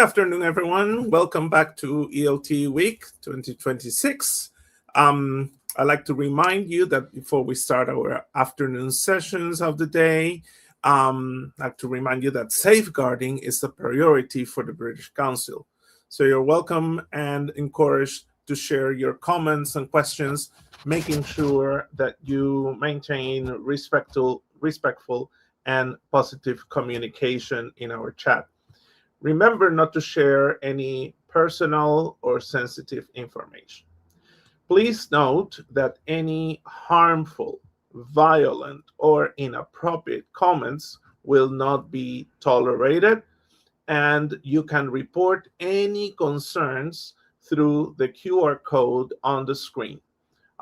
afternoon, everyone. Welcome back to ELT Week 2026. I'd like to remind you that before we start our afternoon sessions of the day, I'd like to remind you that safeguarding is the priority for the British Council. So you're welcome and encouraged to share your comments and questions, making sure that you maintain respectful and positive communication in our chat. Remember not to share any personal or sensitive information. Please note that any harmful, violent, or inappropriate comments will not be tolerated, and you can report any concerns through the QR code on the screen.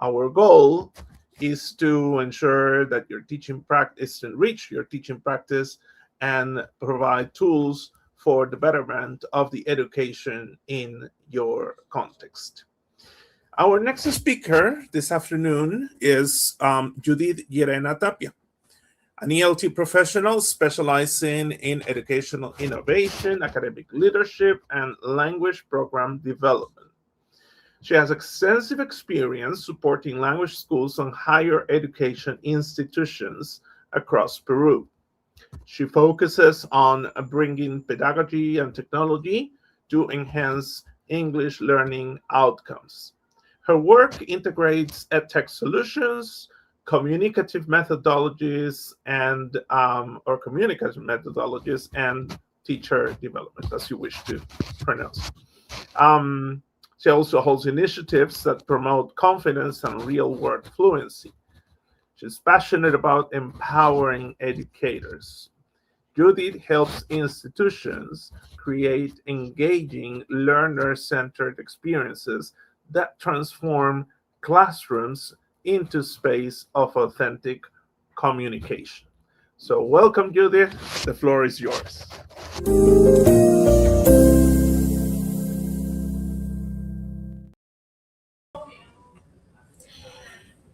Our goal is to ensure that your teaching practice enrich your teaching practice and provide tools for the betterment of the education in your context. Our next speaker this afternoon is Judith Llerena Tapia, an ELT professional specializing in educational innovation, academic leadership, and language program development. She has extensive experience supporting language schools and higher education institutions across Peru. She focuses on bringing pedagogy and technology to enhance English learning outcomes. Her work integrates edtech solutions, communicative methodologies, and teacher development, as you wish to pronounce. She also holds initiatives that promote confidence and real-world fluency. She's passionate about empowering educators. Judith helps institutions create engaging, learner-centered experiences that transform classrooms into space of authentic communication. So welcome, Judith. The floor is yours.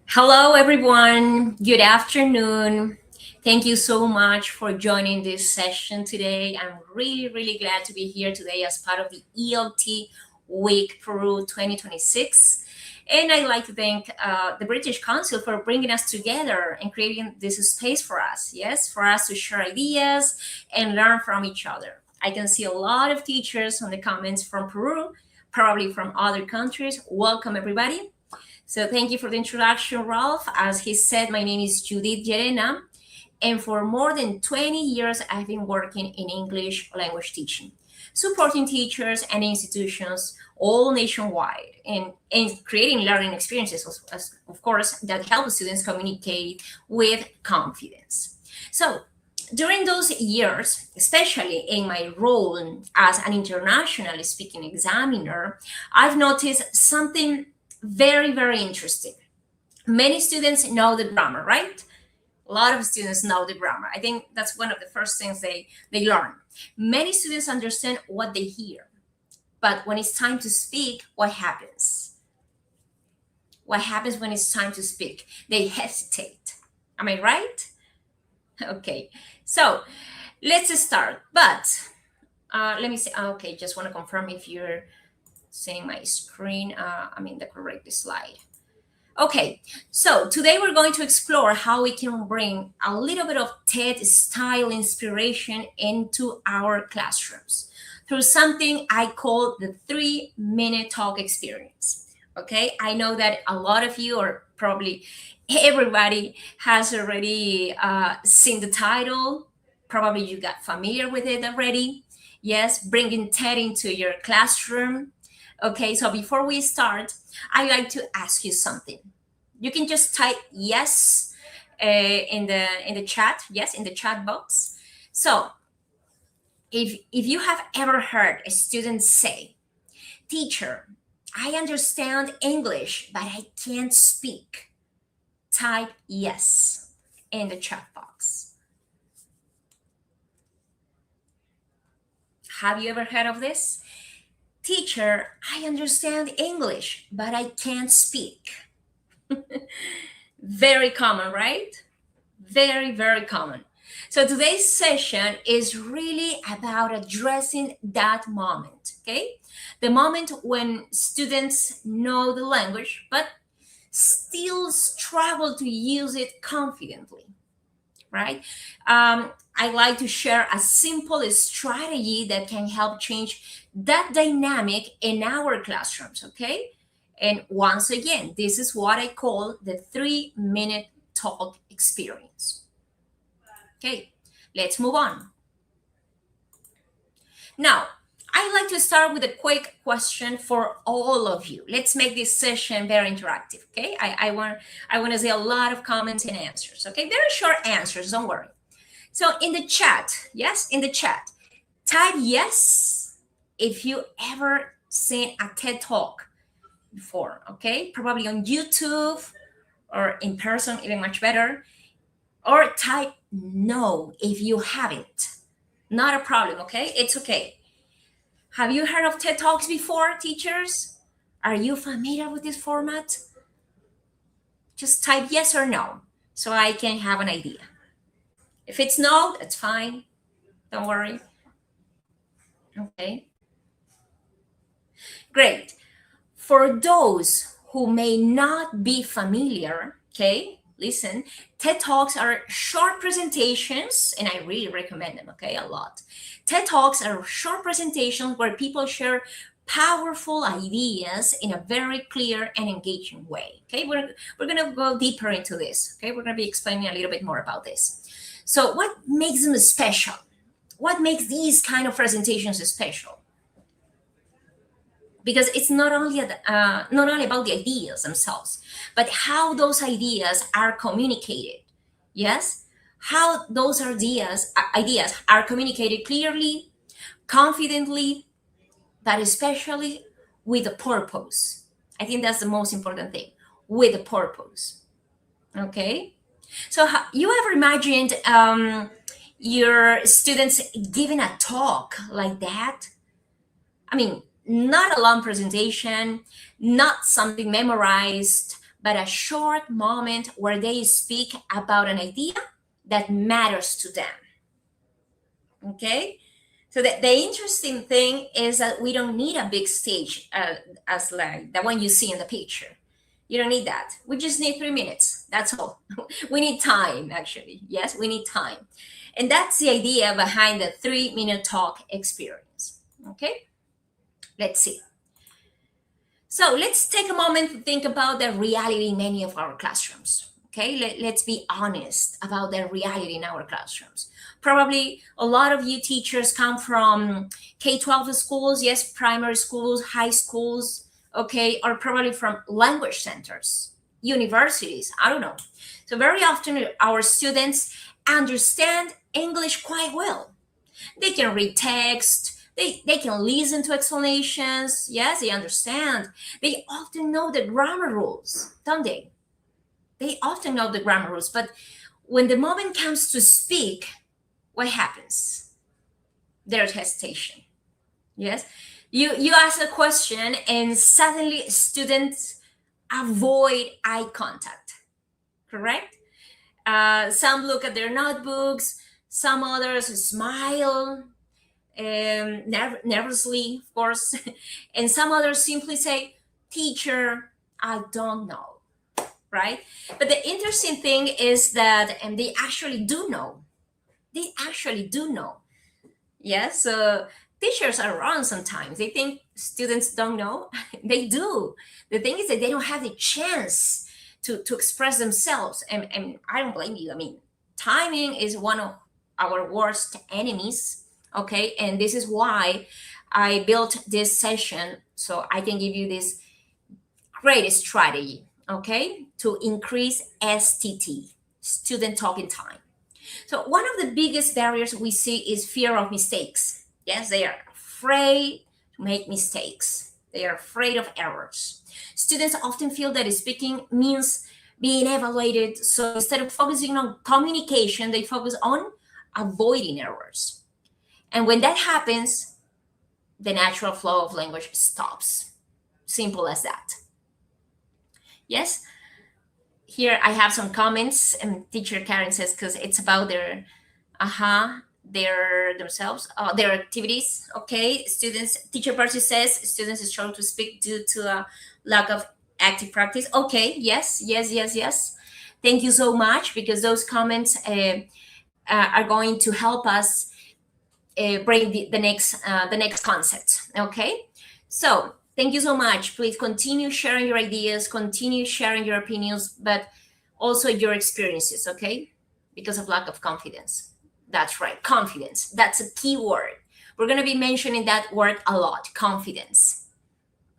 Hello, everyone. Good afternoon. Thank you so much for joining this session today. I'm really glad to be here today as part of the ELT Week Peru 2026. And I'd like to thank the British Council for bringing us together and creating this space for us, yes, for us to share ideas and learn from each other. I can see a lot of teachers on the comments from Peru, probably from other countries. Welcome, everybody. So thank you for the introduction, Ralph. As he said, my name is Judith Llerena, and for more than 20 years, I've been working in English language teaching, supporting teachers and institutions all nationwide, and creating learning experiences, of course, that help students communicate with confidence. So during those years, especially in my role as an international speaking examiner, I've noticed something very interesting. Many students know the grammar, right? A lot of students know the grammar. I think that's one of the first things they learn. Many students understand what they hear, but when it's time to speak, what happens? What happens when it's time to speak? They hesitate. Am I right? Okay, so let's start. But let me say, okay, just want to confirm if you're seeing my screen. I'm in the correct slide. Okay, so today we're going to explore how we can bring a little bit of TED style inspiration into our classrooms through something I call the 3-minute talk experience. Okay, I know that a lot of you, or probably everybody, has already seen the title. Probably you got familiar with it already. Yes, bringing TED into your classroom. Okay, so before we start, I'd like to ask you something. You can just type yes in the chat, yes, in the chat box. So if you have ever heard a student say, "Teacher, I understand English, but I can't speak," type yes in the chat box. Have you ever heard of this? "Teacher, I understand English, but I can't speak." Very common, right? Very common. So today's session is really about addressing that moment, okay? The moment when students know the language, but still struggle to use it confidently, right? I like to share a simple strategy that can help change that dynamic in our classrooms, okay? And once again, this is what I call the 3-minute talk experience. Okay, let's move on. Now, I'd like to start with a quick question for all of you. Let's make this session very interactive, okay? I want to see a lot of comments and answers, okay? Very short answers, don't worry. So in the chat, yes, in the chat, type yes if you ever seen a TED Talk before, okay? Probably on YouTube or in person, even much better. Or type no if you haven't. Not a problem, okay? It's okay. Have you heard of TED Talks before, teachers? Are you familiar with this format? Just type yes or no so I can have an idea. If it's no, that's fine. Don't worry. Okay. Great. For those who may not be familiar, okay, listen, TED Talks are short presentations, and I really recommend them, okay, a lot. TED Talks are short presentations where people share powerful ideas in a very clear and engaging way, okay? We're going to go deeper into this, okay? We're going to be explaining a little bit more about this. So what makes them special? What makes these kind of presentations special? Because it's not only about the ideas themselves, but how those ideas are communicated. Yes, how those ideas are communicated clearly, confidently, but especially with a purpose. I think that's the most important thing, with a purpose. Okay, so you ever imagined your students giving a talk like that? I mean, not a long presentation, not something memorized, but a short moment where they speak about an idea that matters to them. Okay? So the interesting thing is that we don't need a big stage as like the one you see in the picture. You don't need that. We just need 3 minutes. That's all. We need time, actually. Yes, we need time. And that's the idea behind the 3-minute talk experience. Okay? Let's see. So let's take a moment to think about the reality in many of our classrooms. Okay, let's be honest about the reality in our classrooms. Probably a lot of you teachers come from K-12 schools, yes, primary schools, high schools, okay, or probably from language centers, universities, I don't know. So very often our students understand English quite well. They can read text, they can listen to explanations. Yes, they understand. They often know the grammar rules, don't they? They often know the grammar rules. But when the moment comes to speak, what happens? There's hesitation. Yes? You ask a question and suddenly students avoid eye contact. Correct? Some look at their notebooks. Some others smile. Nervously, of course, and some others simply say, "Teacher, I don't know," right? But the interesting thing is that, and they actually do know. They actually do know. Yes, so teachers are wrong sometimes. They think students don't know. They do. The thing is that they don't have the chance to express themselves, and I don't blame you. I mean, timing is one of our worst enemies. Okay, and this is why I built this session so I can give you this great strategy, okay, to increase STT, student talking time. So one of the biggest barriers we see is fear of mistakes. Yes, they are afraid to make mistakes. They are afraid of errors. Students often feel that speaking means being evaluated. So instead of focusing on communication, they focus on avoiding errors. And when that happens, the natural flow of language stops. Simple as that. Yes? Here I have some comments, and teacher Karen says, because it's about their their activities. Okay, teacher Percy says students struggle to speak due to a lack of active practice. Okay, yes. Thank you so much, because those comments are going to help us bring the next concept. Okay, so thank you so much. Please continue sharing your ideas, continue sharing your opinions, but also your experiences. Okay, because of lack of confidence. That's right, confidence. That's a key word. We're going to be mentioning that word a lot, confidence.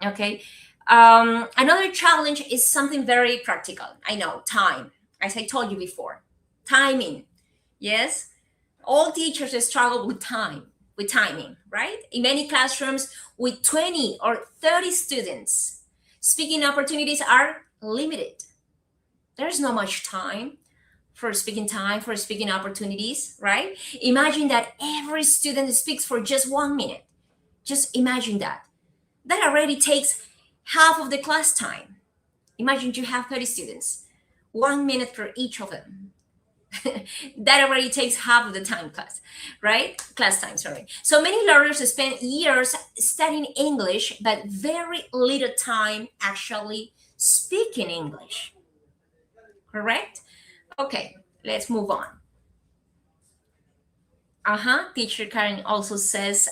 Okay. Another challenge is something very practical. I know, time. As I told you before, timing. Yes, all teachers struggle with timing, right? In many classrooms with 20 or 30 students, speaking opportunities are limited. There's not much time for speaking opportunities, right? Imagine that every student speaks for just 1 minute. Just imagine that. That already takes half of the class time. Imagine you have 30 students, 1 minute for each of them. That already takes half of the time class time, sorry. So many learners spend years studying English, but very little time actually speaking English. Correct? Okay, let's move on. Teacher Karen also says,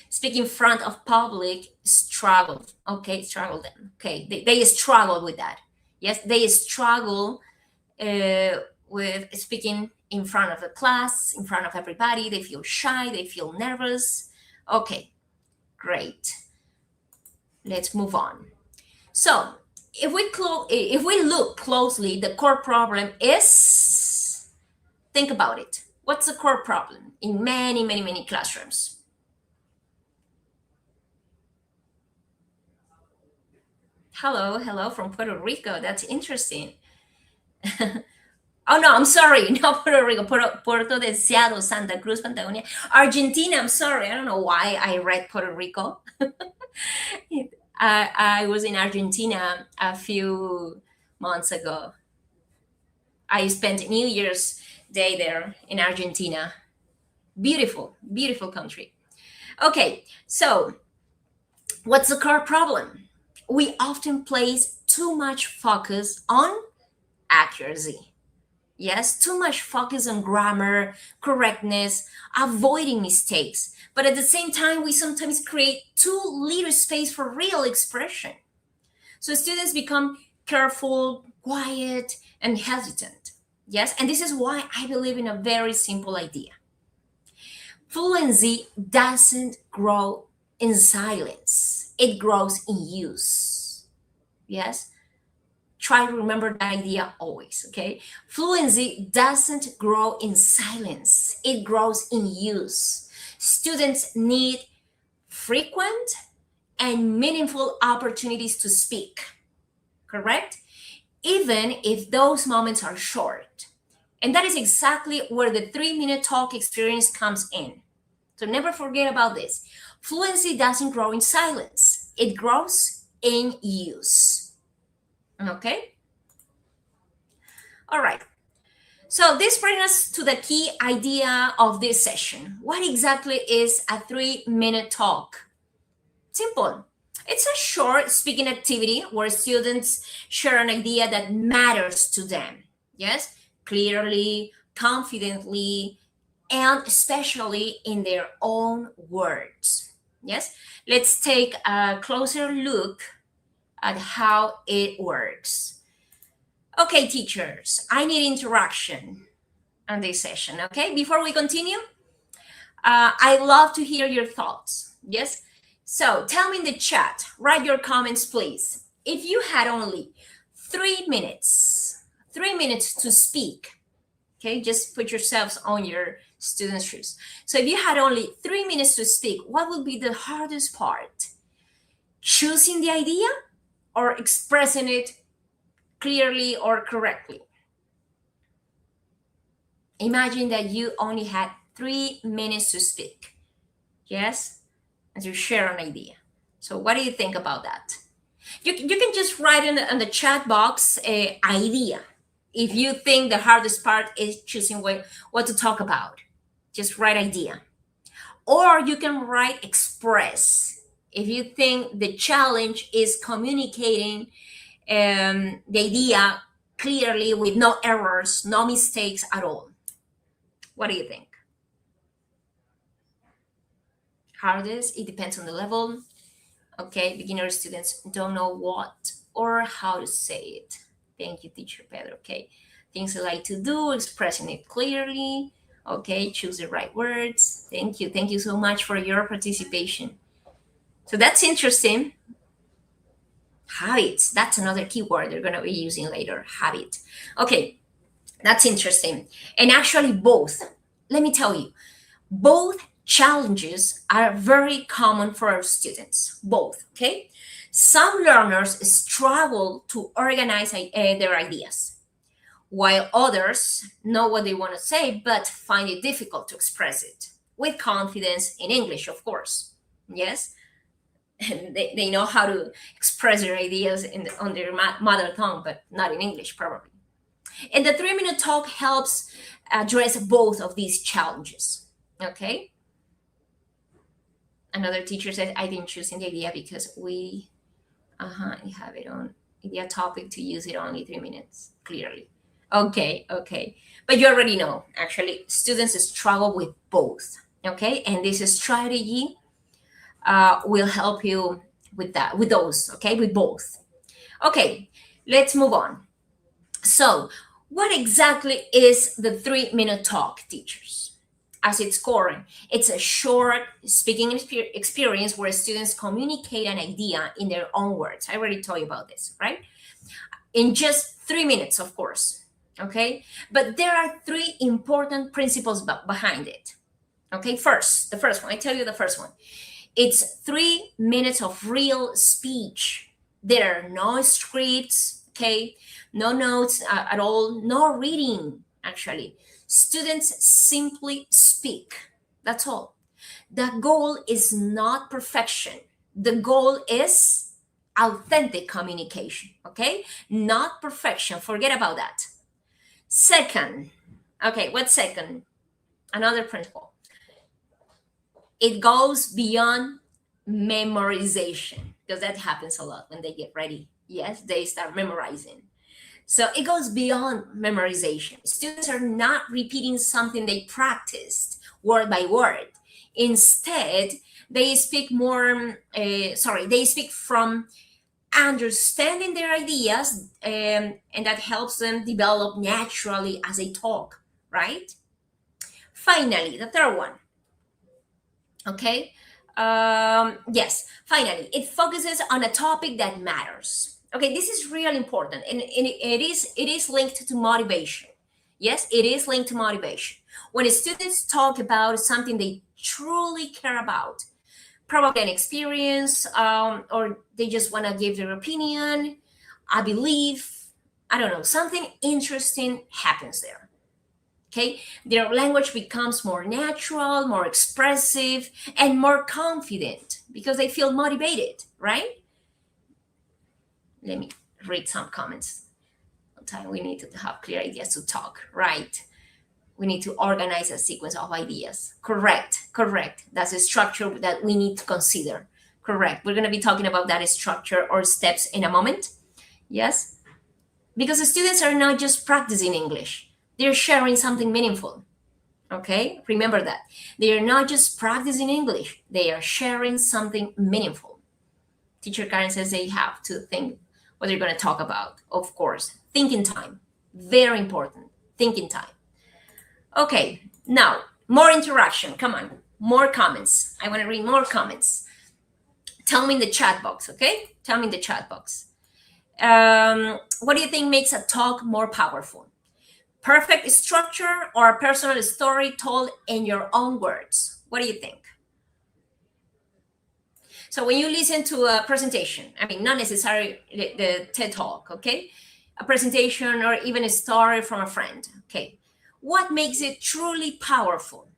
speak in front of public, struggle. Okay, struggle them. Okay, they struggle with that. Yes, they struggle with speaking in front of the class, in front of everybody. They feel shy, they feel nervous. Okay, great. Let's move on. So if we look closely, the core problem is, think about it. What's the core problem in many classrooms? Hello from Puerto Rico. That's interesting. Oh no, I'm sorry, not Puerto Rico, Puerto Deseado, Santa Cruz, Patagonia, Argentina. I'm sorry, I don't know why I read Puerto Rico. I was in Argentina a few months ago. I spent New Year's Day there in Argentina. Beautiful country. Okay, so what's the core problem? We often place too much focus on accuracy. Yes, too much focus on grammar, correctness, avoiding mistakes. But at the same time, we sometimes create too little space for real expression. So students become careful, quiet, and hesitant. Yes, and this is why I believe in a very simple idea. Fluency doesn't grow in silence, it grows in use. Yes? Try to remember that idea always, okay? Fluency doesn't grow in silence, it grows in use. Students need frequent and meaningful opportunities to speak, correct? Even if those moments are short. And that is exactly where the 3-minute talk experience comes in. So never forget about this. Fluency doesn't grow in silence, it grows in use. Okay? All right. So this brings us to the key idea of this session. What exactly is a 3-minute talk? Simple. It's a short speaking activity where students share an idea that matters to them. Yes? Clearly, confidently, and especially in their own words. Yes? Let's take a closer look at how it works. Okay, teachers, I need interaction on this session, okay? Before we continue, I love to hear your thoughts, yes? So tell me in the chat, write your comments, please. If you had only 3 minutes to speak, okay? Just put yourselves on your students' shoes. So if you had only 3 minutes to speak, what would be the hardest part? Choosing the idea or expressing it clearly or correctly? Imagine that you only had 3 minutes to speak, yes, and to share an idea. So what do you think about that? You can just write in the chat box idea, If you think the hardest part is choosing what to talk about, just write idea. Or you can write express. If you think the challenge is communicating the idea clearly with no errors, no mistakes at all. What do you think? Hardest, it depends on the level. Okay, beginner students don't know what or how to say it. Thank you, teacher Pedro. Okay, things I like to do, expressing it clearly. Okay, choose the right words. Thank you. Thank you so much for your participation. So that's interesting. Habits, that's another keyword they're going to be using later. Habit. Okay, that's interesting. And actually, both, let me tell you, both challenges are very common for our students. Both, okay? Some learners struggle to organize their ideas, while others know what they want to say but find it difficult to express it with confidence in English, of course. Yes? And they know how to express their ideas on their mother tongue, but not in English, probably. And the 3-minute talk helps address both of these challenges. Okay? Another teacher said, I didn't choose the idea because we have it on idea topic to use it only 3 minutes, clearly. Okay. But you already know, actually, students struggle with both. Okay? And this strategy will help you with that, with those, okay, with both. Okay, let's move on. So, what exactly is the 3-minute talk, teachers? As its core, it's a short speaking experience where students communicate an idea in their own words. I already told you about this, right? In just 3 minutes, of course, okay? But there are 3 important principles behind it. Okay, the first one, I tell you the first one. It's 3 minutes of real speech. There are no scripts, okay? No notes at all, no reading, actually. Students simply speak. That's all. The goal is not perfection. The goal is authentic communication, okay? Not perfection. Forget about that. Second, okay, what's second? Another principle. It goes beyond memorization, because that happens a lot when they get ready. Yes, they start memorizing. So it goes beyond memorization. Students are not repeating something they practiced word by word. Instead, they speak they speak from understanding their ideas, and that helps them develop naturally as they talk, right? Finally, the third one. Okay. Yes, finally, it focuses on a topic that matters. Okay, this is really important, and it is linked to motivation. Yes, it is linked to motivation. When students talk about something they truly care about, probably an experience, or they just want to give their opinion, I believe, I don't know, something interesting happens there. Okay, their language becomes more natural, more expressive, and more confident because they feel motivated, right? Let me read some comments. We need to have clear ideas to talk, right? We need to organize a sequence of ideas. Correct. That's a structure that we need to consider. Correct. We're going to be talking about that structure or steps in a moment. Yes? Because the students are not just practicing English. They're sharing something meaningful. Okay? Remember that. They are not just practicing English. They are sharing something meaningful. Teacher Karen says they have to think what they're going to talk about. Of course. Thinking time. Very important. Thinking time. Okay. Now, more interaction. Come on. More comments. I want to read more comments. Tell me in the chat box, okay? Tell me in the chat box. What do you think makes a talk more powerful? Perfect structure or a personal story told in your own words? What do you think? So when you listen to a presentation, I mean, not necessarily the TED Talk, okay? A presentation or even a story from a friend, okay? What makes it truly powerful?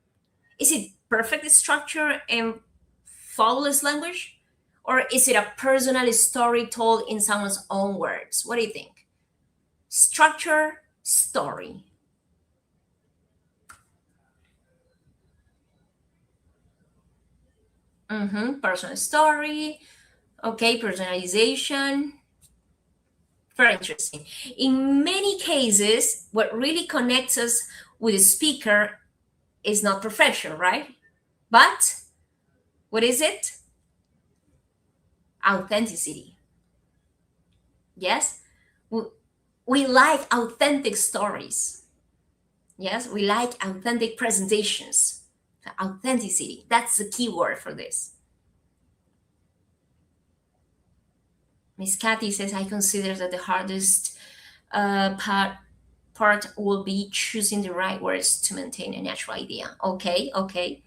Is it perfect structure and flawless language? Or is it a personal story told in someone's own words? What do you think? Structure story. Personal story. Okay, personalization. Very interesting. In many cases, what really connects us with the speaker is not perfection, right? But what is it? Authenticity. Yes? We like authentic stories. Yes? We like authentic presentations. Authenticity. That's the key word for this. Miss Kathy says, I consider that the hardest part will be choosing the right words to maintain a natural idea. Okay.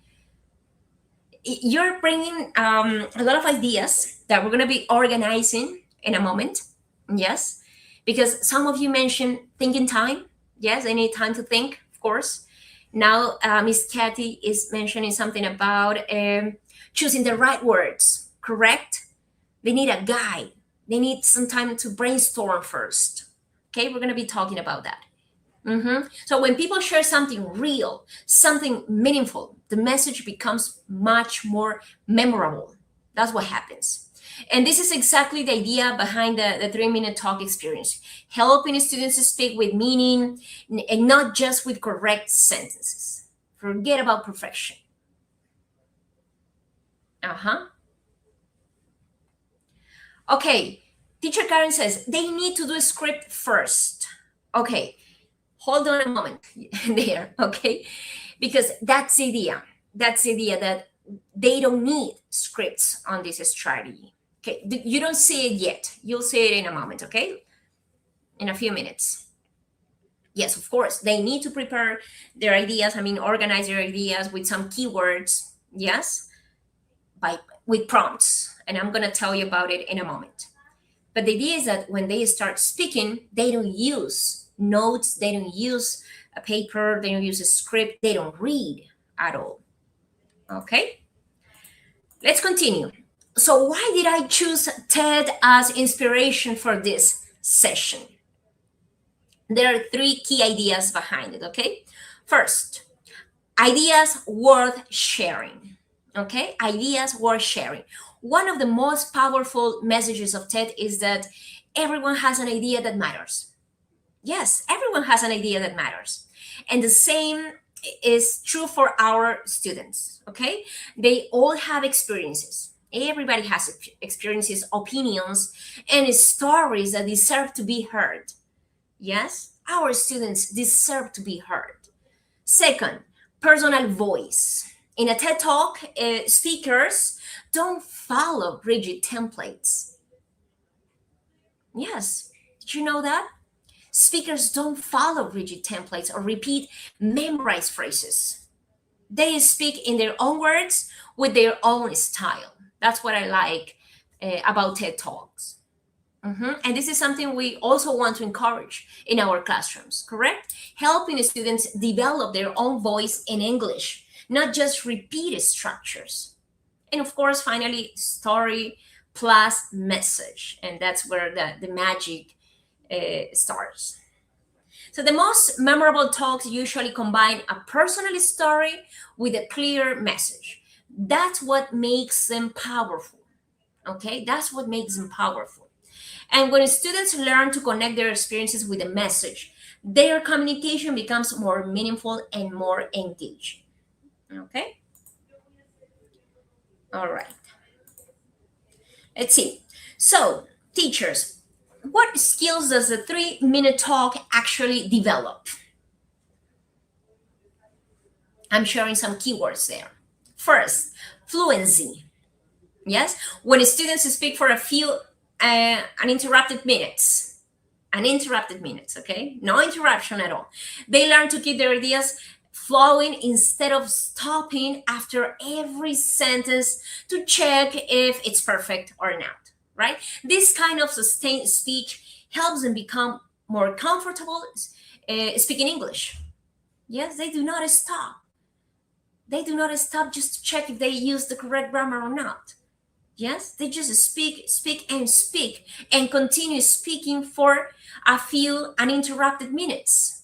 You're bringing a lot of ideas that we're going to be organizing in a moment. Yes, because some of you mentioned thinking time. Yes, they need time to think, of course. Now, Miss Kathy is mentioning something about choosing the right words, correct? They need a guide. They need some time to brainstorm first. Okay, we're going to be talking about that. So when people share something real, something meaningful, the message becomes much more memorable. That's what happens. And this is exactly the idea behind the 3-minute talk experience, helping students to speak with meaning and not just with correct sentences. Forget about perfection. Okay, teacher Karen says they need to do a script first. Okay, hold on a moment there, okay? Because that's the idea. That's the idea that they don't need scripts on this strategy. Okay, you don't see it yet. You'll see it in a moment, okay? In a few minutes. Yes, of course, they need to prepare their ideas. Organize their ideas with some keywords, yes, with prompts. And I'm gonna tell you about it in a moment. But the idea is that when they start speaking, they don't use notes, they don't use a paper, they don't use a script, they don't read at all. Okay? Let's continue. So why did I choose TED as inspiration for this session? There are 3 key ideas behind it, okay? First, ideas worth sharing, okay? Ideas worth sharing. One of the most powerful messages of TED is that everyone has an idea that matters. Yes, everyone has an idea that matters. And the same is true for our students, okay? They all have experiences. Everybody has experiences, opinions, and stories that deserve to be heard. Yes, our students deserve to be heard. Second, personal voice. In a TED Talk, speakers don't follow rigid templates. Yes, did you know that? Speakers don't follow rigid templates or repeat memorized phrases. They speak in their own words with their own style. That's what I like about TED Talks. And this is something we also want to encourage in our classrooms, correct? Helping students develop their own voice in English, not just repeated structures. And of course, finally, story plus message. And that's where the magic starts. So the most memorable talks usually combine a personal story with a clear message. That's what makes them powerful. Okay, that's what makes them powerful. And when students learn to connect their experiences with a message, their communication becomes more meaningful and more engaging. Okay? All right. Let's see. So, teachers, what skills does the 3-minute talk actually develop? I'm sharing some keywords there. First, fluency. Yes, when students speak for a few uninterrupted minutes, okay? No interruption at all. They learn to keep their ideas flowing instead of stopping after every sentence to check if it's perfect or not, right? This kind of sustained speech helps them become more comfortable speaking English. Yes, they do not stop. They do not stop just to check if they use the correct grammar or not. Yes, they just speak and continue speaking for a few uninterrupted minutes.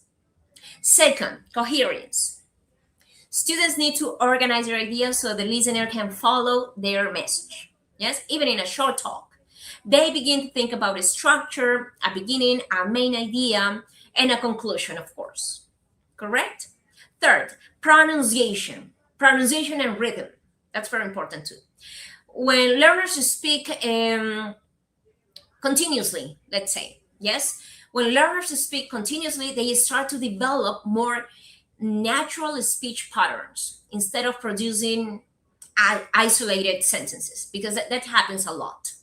Second, coherence. Students need to organize their ideas so the listener can follow their message. Yes, even in a short talk. They begin to think about a structure, a beginning, a main idea, and a conclusion, of course. Correct? Third, pronunciation. Pronunciation and rhythm. That's very important too. When learners speak continuously, let's say, yes, when learners speak continuously, they start to develop more natural speech patterns instead of producing isolated sentences, because that happens a lot.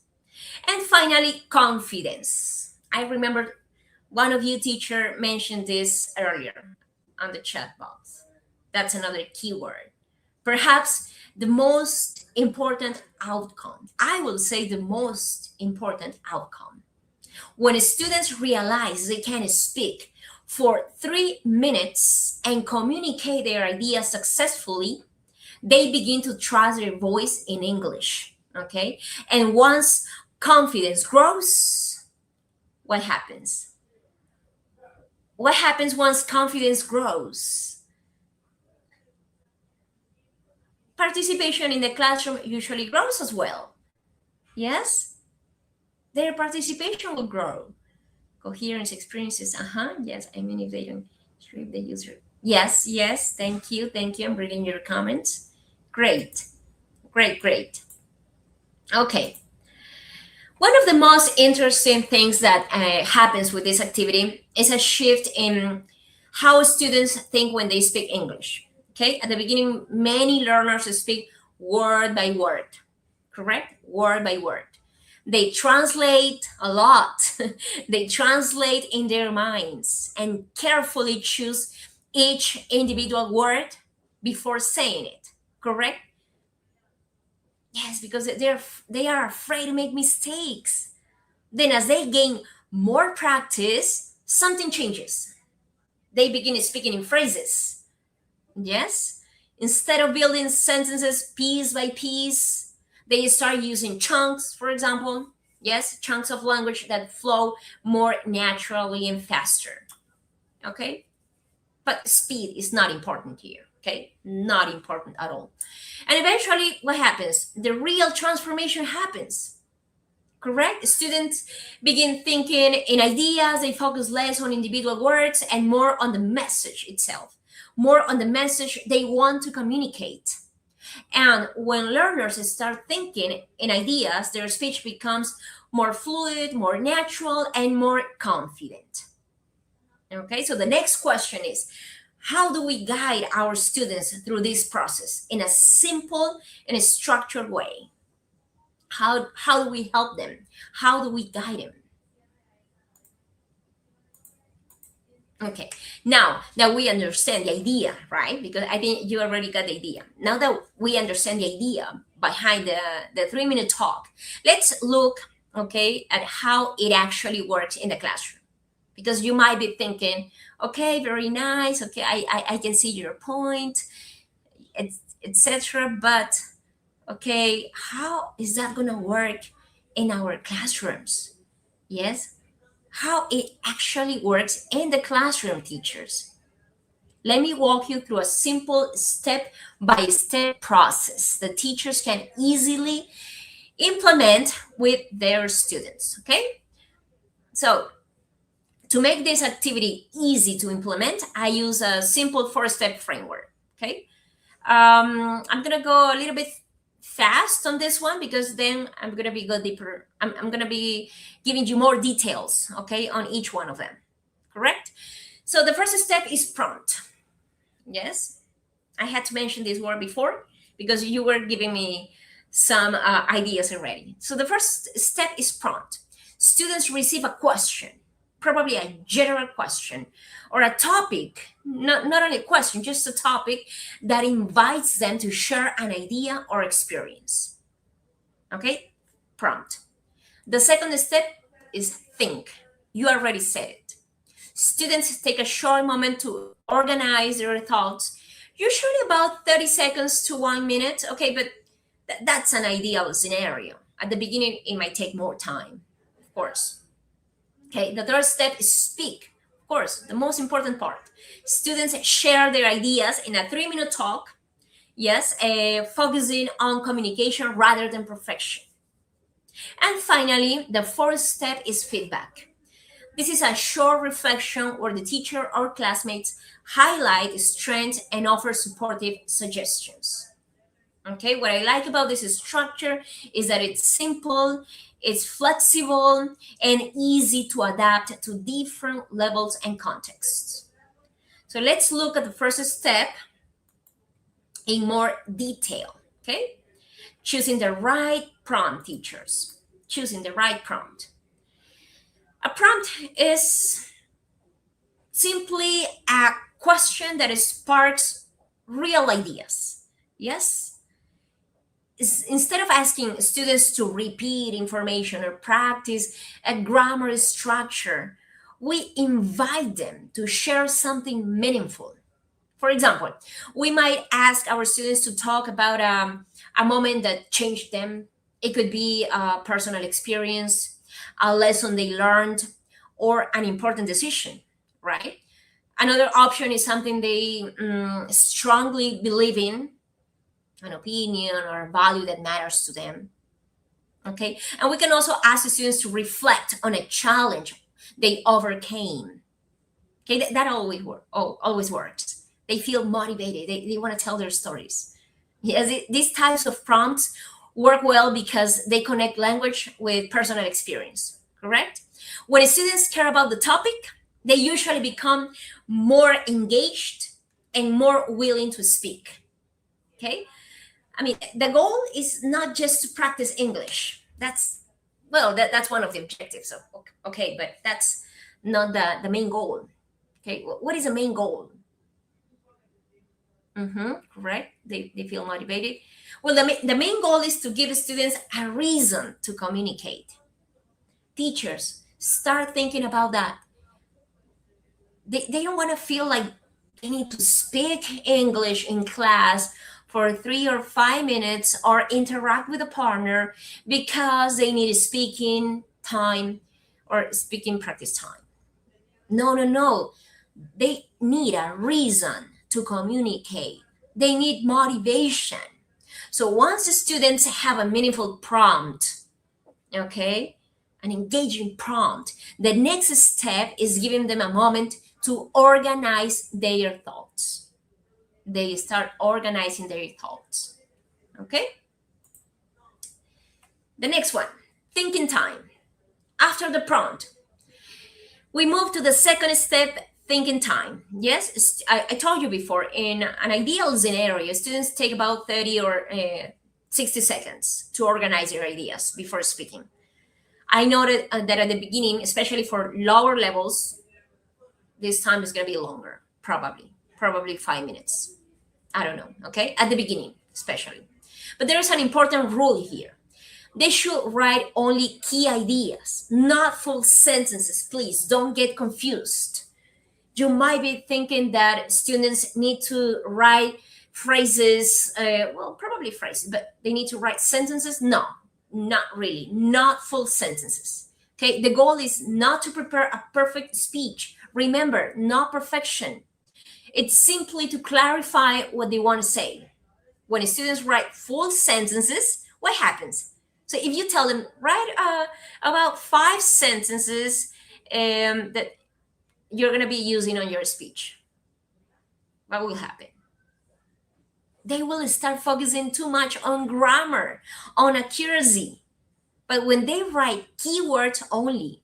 And finally, confidence. I remember one of you teacher mentioned this earlier on the chat box. That's another keyword. Perhaps the most important outcome. I will say the most important outcome. When students realize they can speak for 3 minutes and communicate their ideas successfully, they begin to trust their voice in English. Okay? And once confidence grows, what happens? What happens once confidence grows? Participation in the classroom usually grows as well. Yes? Their participation will grow. Coherence, experiences, yes, I mean, if they don't treat the user. Yes, thank you. I'm reading your comments. Great. Okay. One of the most interesting things that happens with this activity is a shift in how students think when they speak English. Okay, at the beginning, many learners speak word by word, correct? Word by word. They translate a lot. They translate in their minds and carefully choose each individual word before saying it, correct? Yes, because they are afraid to make mistakes. Then as they gain more practice, something changes. They begin speaking in phrases. Yes? Instead of building sentences piece by piece, they start using chunks, for example. Yes, chunks of language that flow more naturally and faster. Okay? But speed is not important here. Okay? Not important at all. And eventually, what happens? The real transformation happens. Correct? Students begin thinking in ideas, they focus less on individual words and more on the message itself, more on the message they want to communicate. And when learners start thinking in ideas, their speech becomes more fluid, more natural, and more confident. Okay, so the next question is, how do we guide our students through this process in a simple and a structured way? How do we help them? How do we guide them? Okay, now that we understand the idea, right? Because I think you already got the idea. Now that we understand the idea behind the 3-minute talk, let's look, okay, at how it actually works in the classroom. Because you might be thinking, okay, very nice. Okay, I can see your point, etc. But okay, how is that going to work in our classrooms? Yes, how it actually works in the classroom, teachers. Let me walk you through a simple step-by-step process that teachers can easily implement with their students, okay? So, to make this activity easy to implement, I use a simple 4-step framework, okay? I'm gonna go a little bit fast on this one because then I'm gonna go deeper. I'm gonna be giving you more details, okay, on each one of them, correct? So the first step is prompt. Yes, I had to mention this word before because you were giving me some ideas already. So the first step is prompt. Students receive a question, probably a general question or a topic, not only a question, just a topic that invites them to share an idea or experience. Okay, prompt. The second step is think. You already said it. Students take a short moment to organize their thoughts, usually about 30 seconds to 1 minute. Okay, but that's an ideal scenario. At the beginning, it might take more time, of course. Okay, the third step is speak. Of course, the most important part. Students share their ideas in a 3-minute talk, yes, focusing on communication rather than perfection. And finally, the fourth step is feedback. This is a short reflection where the teacher or classmates highlight strengths and offer supportive suggestions. Okay, what I like about this structure is that it's simple, it's flexible, and easy to adapt to different levels and contexts. So let's look at the first step in more detail. Okay, choosing the right prompt, teachers. Choosing the right prompt. A prompt is simply a question that sparks real ideas. Yes? Instead of asking students to repeat information or practice a grammar structure, we invite them to share something meaningful. For example, we might ask our students to talk about a moment that changed them. It could be a personal experience, a lesson they learned, or an important decision, right? Another option is something they strongly believe in, an opinion or a value that matters to them. Okay, and we can also ask the students to reflect on a challenge they overcame. Okay, that always works. They feel motivated. They want to tell their stories. Yes, these types of prompts work well because they connect language with personal experience, correct? When students care about the topic, they usually become more engaged and more willing to speak. Okay? I mean, the goal is not just to practice English. That's one of the objectives of okay, but that's not the main goal. Okay, what is the main goal? Correct. They feel motivated. Well, the main goal is to give students a reason to communicate. Teachers, start thinking about that. They don't want to feel like they need to speak English in class for 3 or 5 minutes or interact with a partner because they need speaking time or speaking practice time. No. They need a reason to communicate. They need motivation. So once the students have a meaningful prompt, okay, an engaging prompt, the next step is giving them a moment to organize their thoughts. They start organizing their thoughts. Okay? The next one, thinking time. After the prompt, we move to the second step, thinking time. Yes, I told you before, in an ideal scenario, students take about 30 or 60 seconds to organize their ideas before speaking. I noted that at the beginning, especially for lower levels, this time is going to be longer, probably 5 minutes. I don't know, okay? At the beginning, especially. But there's an important rule here. They should write only key ideas, not full sentences. Please don't get confused. You might be thinking that students need to write phrases, probably phrases, but they need to write sentences. No, not really, not full sentences. Okay, the goal is not to prepare a perfect speech. Remember, not perfection. It's simply to clarify what they want to say. When students write full sentences, what happens? So if you tell them, write about 5 sentences that you're going to be using on your speech, what will happen? They will start focusing too much on grammar, on accuracy. But when they write keywords only,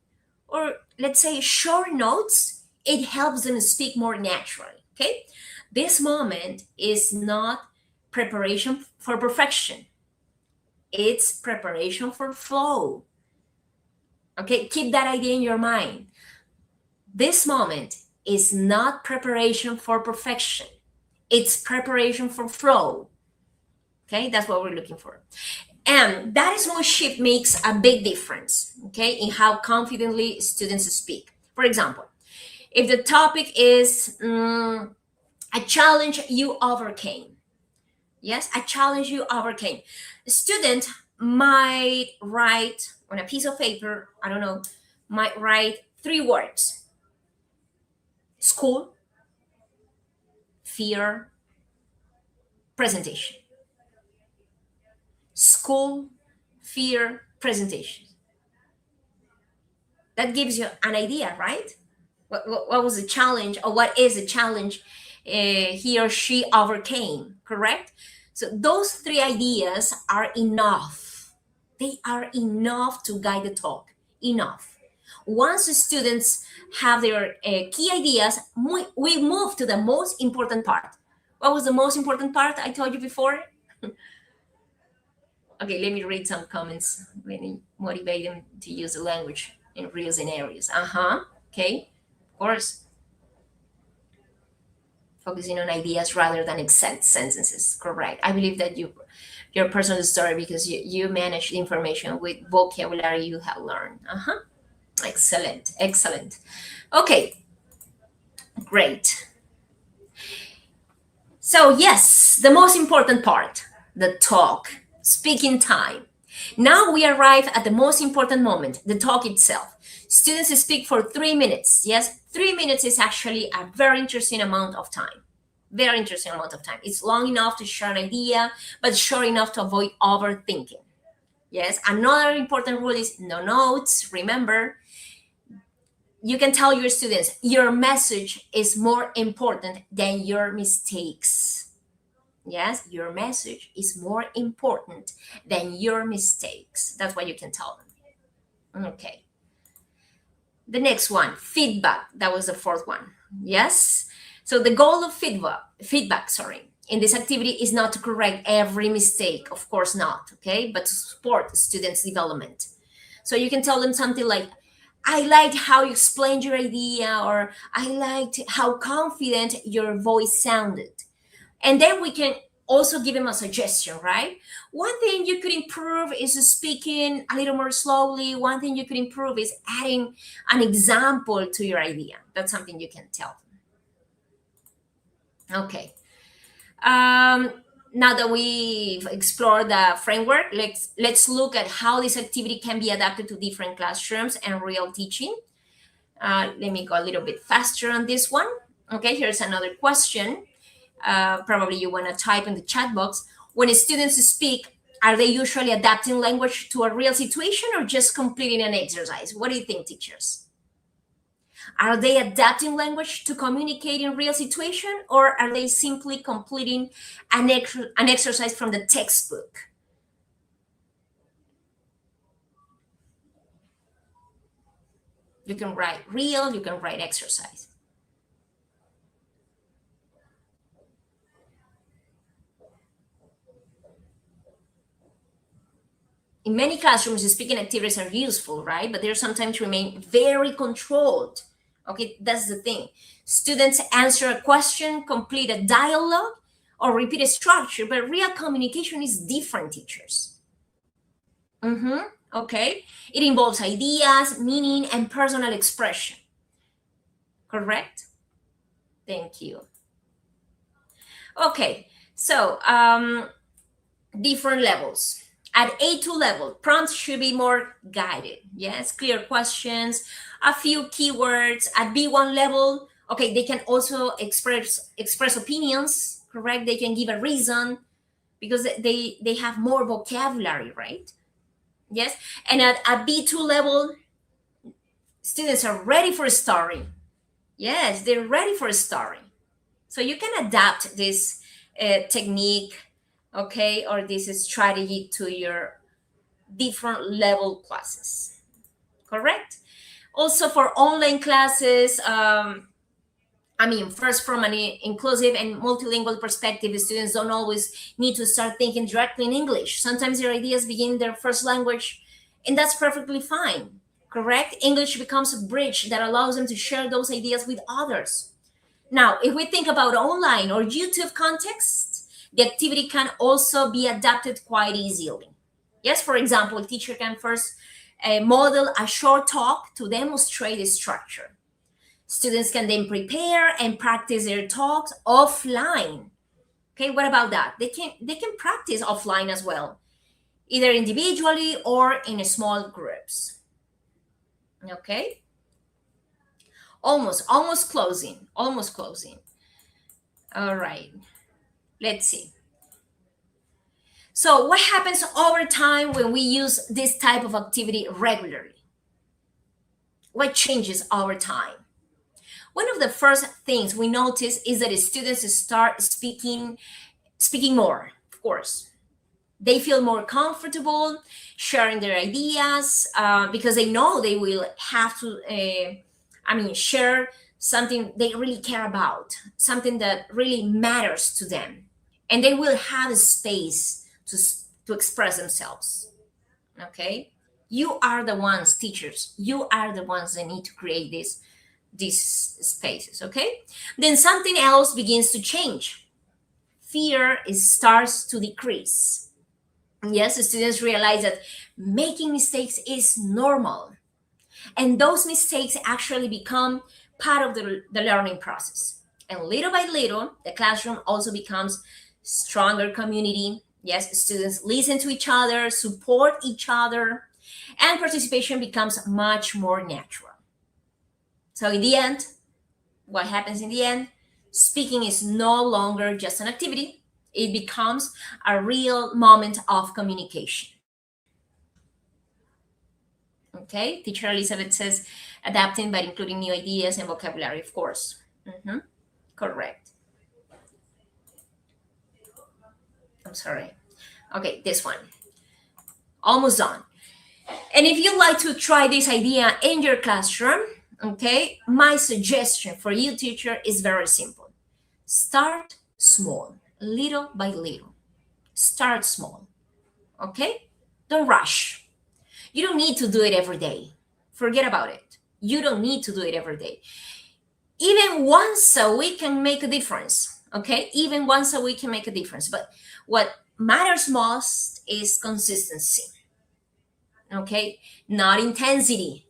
or let's say short notes, it helps them speak more naturally. Okay? This moment is not preparation for perfection. It's preparation for flow. Okay, keep that idea in your mind. This moment is not preparation for perfection. It's preparation for flow. Okay, that's what we're looking for. And that small shift makes a big difference, okay, in how confidently students speak. For example, if the topic is a challenge you overcame, yes, a challenge you overcame, a student might write on a piece of paper, I don't know, might write 3 words: school, fear, presentation. School, fear, presentation. That gives you an idea, right? What was the challenge, or what is the challenge he or she overcame, correct? So those 3 ideas are enough. They are enough to guide the talk. Enough. Once the students have their key ideas, we move to the most important part. What was the most important part I told you before? Okay, let me read some comments. Let me motivate them to use the language in real scenarios. Okay, of course. Focusing on ideas rather than exact sentences. Correct. I believe that your personal story, because you manage the information with vocabulary you have learned. Excellent. Excellent. Okay, great. So yes, the most important part, the talk, speaking time. Now we arrive at the most important moment, the talk itself. Students speak for 3 minutes. Yes, 3 minutes is actually a very interesting amount of time. Very interesting amount of time. It's long enough to share an idea, but short enough to avoid overthinking. Yes, another important rule is no notes. Remember, you can tell your students your message is more important than your mistakes. Yes, your message is more important than your mistakes. That's what you can tell them. Okay. The next one, feedback. That was the 4th one. Yes. So the goal of feedback, in this activity is not to correct every mistake. Of course not. Okay. But to support students' development. So you can tell them something like, I liked how you explained your idea, or I liked how confident your voice sounded. And then we can also give them a suggestion, right? One thing you could improve is speaking a little more slowly. One thing you could improve is adding an example to your idea. That's something you can tell them. Okay. Now that we've explored the framework, let's look at how this activity can be adapted to different classrooms and real teaching. Let me go a little bit faster on this one. Okay, here's another question. Probably you want to type in the chat box. When students speak, are they usually adapting language to a real situation or just completing an exercise? What do you think, teachers? Are they adapting language to communicate in real situation, or are they simply completing an exercise from the textbook? You can write real, you can write exercise. In many classrooms, speaking activities are useful, right? But they sometimes remain very controlled. Okay, that's the thing. Students answer a question, complete a dialogue, or repeat a structure, but real communication is different, teachers. Okay, it involves ideas, meaning, and personal expression. Correct? Thank you. Okay, so different levels. At A2 level, prompts should be more guided. Yes, clear questions, a few keywords. At B1 level, okay, they can also express opinions, correct? They can give a reason because they have more vocabulary, right? Yes, and at B2 level, students are ready for a story. Yes, they're ready for a story. So you can adapt this technique, okay, or this strategy to your different level classes, correct? Also for online classes, first from an inclusive and multilingual perspective, students don't always need to start thinking directly in English. Sometimes their ideas begin their first language, and that's perfectly fine, correct? English becomes a bridge that allows them to share those ideas with others. Now, if we think about online or YouTube context, the activity can also be adapted quite easily. Yes, for example, a teacher can first model a short talk to demonstrate the structure. Students can then prepare and practice their talks offline. Okay, what about that? They can practice offline as well, either individually or in small groups. Okay. Almost closing. All right, let's see. So what happens over time when we use this type of activity regularly? What changes over time? One of the first things we notice is that students start speaking more, of course. They feel more comfortable sharing their ideas because they know they will have to, share something they really care about, something that really matters to them. And they will have a space to express themselves. Okay? You are the ones, teachers, you are the ones that need to create these spaces. Okay? Then something else begins to change. Fear starts to decrease. Yes, the students realize that making mistakes is normal. And those mistakes actually become part of the learning process. And little by little, the classroom also becomes stronger community. Yes, students listen to each other, support each other, and participation becomes much more natural. So in the end, what happens in the end? Speaking is no longer just an activity. It becomes a real moment of communication. Okay, teacher Elizabeth says adapting by including new ideas and vocabulary, of course. Correct. I'm sorry. Okay, this one. Almost done. And if you'd like to try this idea in your classroom, okay, my suggestion for you, teacher, is very simple. Start small, little by little. Start small, okay? Don't rush. You don't need to do it every day. Forget about it. You don't need to do it every day. Even once a week can make a difference, okay? Even once a week can make a difference. But what matters most is consistency, okay? Not intensity.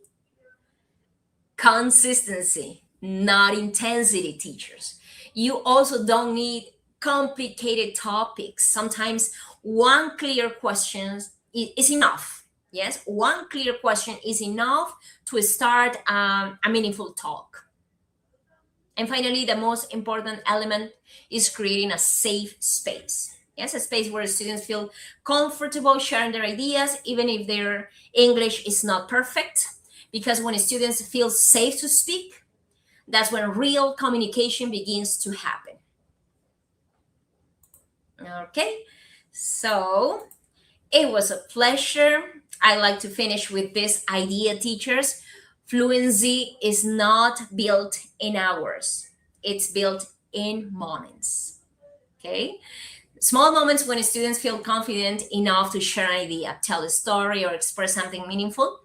Consistency, not intensity, teachers. You also don't need complicated topics. Sometimes one clear question is enough. Yes, one clear question is enough to start a meaningful talk. And finally, the most important element is creating a safe space. Yes, a space where students feel comfortable sharing their ideas, even if their English is not perfect. Because when students feel safe to speak, that's when real communication begins to happen. Okay, so it was a pleasure. I like to finish with this idea, teachers. Fluency is not built in hours. It's built in moments. Okay? Small moments when students feel confident enough to share an idea, tell a story, or express something meaningful.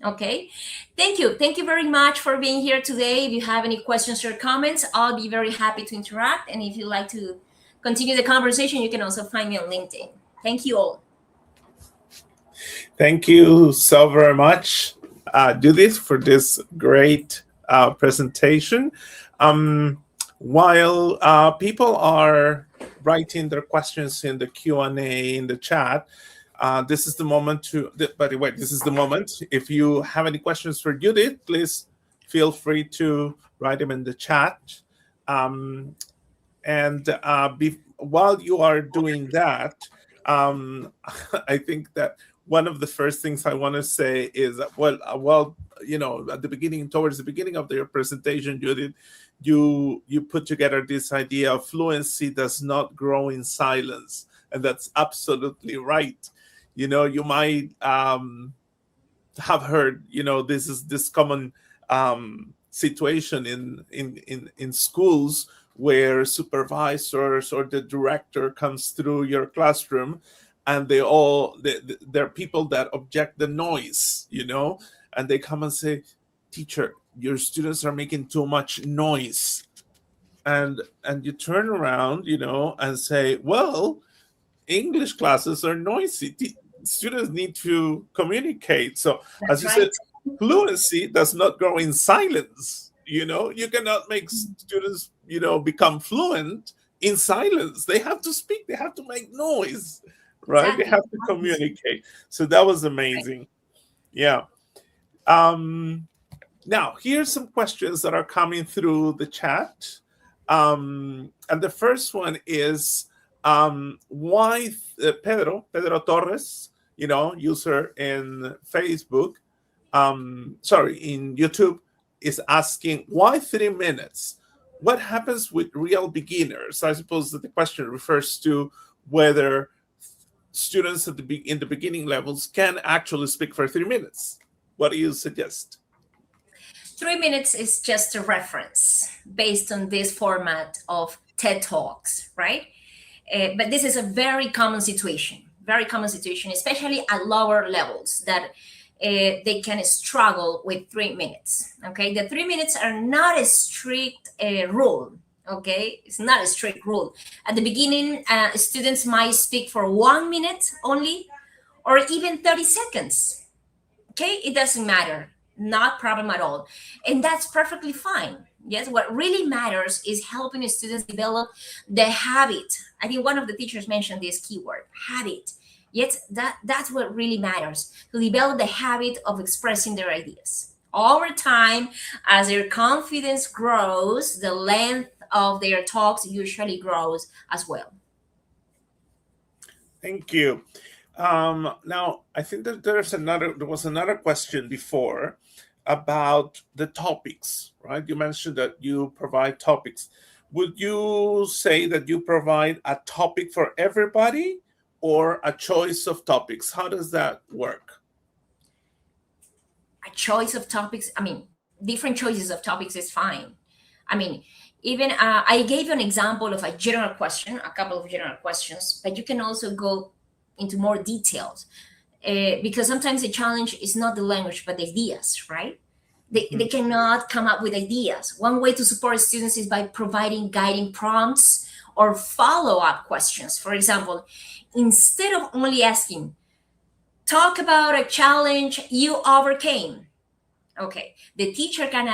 Okay? Thank you. Thank you very much for being here today. If you have any questions or comments, I'll be very happy to interact. And if you'd like to continue the conversation, you can also find me on LinkedIn. Thank you all. Thank you so very much, Judith, for this great presentation. While people are writing their questions in the Q&A in the chat, this is the moment by the way, this is the moment. If you have any questions for Judith, please feel free to write them in the chat. While you are doing that, I think that one of the first things I want to say is that, towards the beginning of your presentation, Judith, you put together this idea of fluency does not grow in silence, and that's absolutely right. You might have heard, this common situation in schools where supervisors or the director comes through your classroom, and they're people that object the noise, and they come and say, teacher, your students are making too much noise. And you turn around, and say, well, English classes are noisy. Students need to communicate. So as you said, fluency does not grow in silence. You cannot make students, become fluent in silence. They have to speak. They have to make noise, right? Exactly. They have to communicate. So that was amazing. Yeah. Now, here's some questions that are coming through the chat. And the first one is, why Pedro Torres, user in Facebook, in YouTube, is asking, why 3 minutes? What happens with real beginners? I suppose that the question refers to whether students in the beginning levels can actually speak for 3 minutes. What do you suggest? 3 minutes is just a reference based on this format of TED Talks, right? But this is a very common situation, especially at lower levels, that they can struggle with 3 minutes. Okay, the 3 minutes are not a strict rule. Okay, it's not a strict rule. At the beginning, students might speak for 1 minute only, or even 30 seconds. Okay, it doesn't matter, not problem at all, and that's perfectly fine. Yes, what really matters is helping students develop the habit. I think one of the teachers mentioned this keyword, habit. Yes, that's what really matters, to develop the habit of expressing their ideas. Over time, as their confidence grows, the length of their talks usually grows as well. Thank you. Now, I think that there was another question before about the topics, right? You mentioned that you provide topics. Would you say that you provide a topic for everybody or a choice of topics? How does that work? A choice of topics, different choices of topics is fine. Even I gave you an example of a general question, a couple of general questions, but you can also go into more details, because sometimes the challenge is not the language but the ideas, right? They cannot come up with ideas. One way to support students is by providing guiding prompts or follow-up questions. For example, instead of only asking, talk about a challenge you overcame. Okay, the teacher can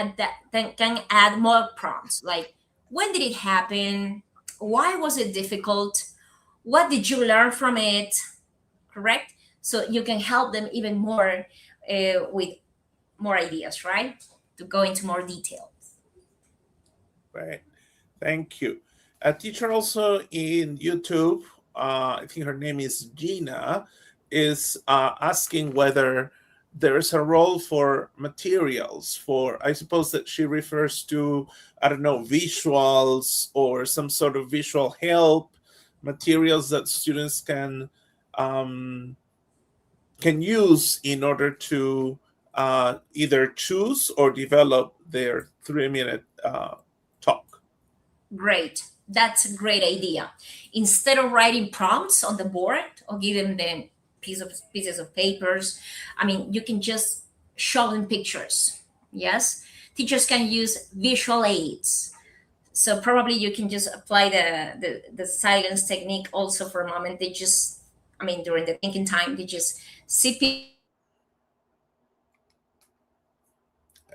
add more prompts, like, when did it happen? Why was it difficult? What did you learn from it? Correct? So you can help them even more with more ideas, right? To go into more details. Right. Thank you. A teacher also in YouTube, I think her name is Gina, is asking whether there is a role for materials, for, I suppose that she refers to, I don't know, visuals or some sort of visual help, materials that students can use in order to either choose or develop their 3-minute talk. Great. That's a great idea. Instead of writing prompts on the board or giving them pieces of papers, you can just show them pictures. Yes, teachers can use visual aids. So probably you can just apply the silence technique also for a moment. They just, during the thinking time, they just see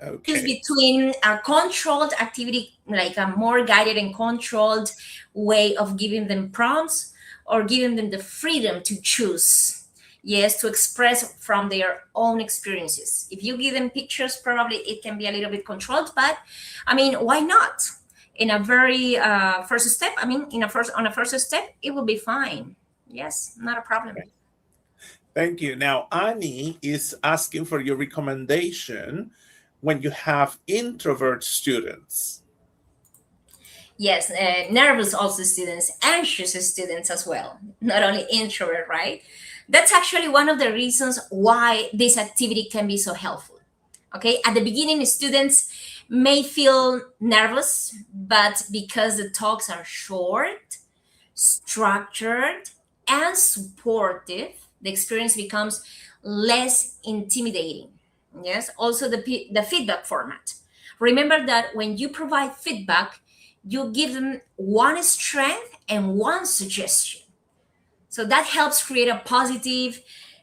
Okay. between a controlled activity, like a more guided and controlled way of giving them prompts, or giving them the freedom to choose, yes, to express from their own experiences. If you give them pictures, probably it can be a little bit controlled, but why not? In a very first step, on a first step, it will be fine. Yes, not a problem. Thank you. Now, Annie is asking for your recommendation when you have introvert students. Yes, nervous also students, anxious students as well, not only introvert, right? That's actually one of the reasons why this activity can be so helpful. Okay, at the beginning, students may feel nervous, but because the talks are short, structured, and supportive, the experience becomes less intimidating. Yes, also the feedback format. Remember that when you provide feedback, you give them one strength and one suggestion. So that helps create a positive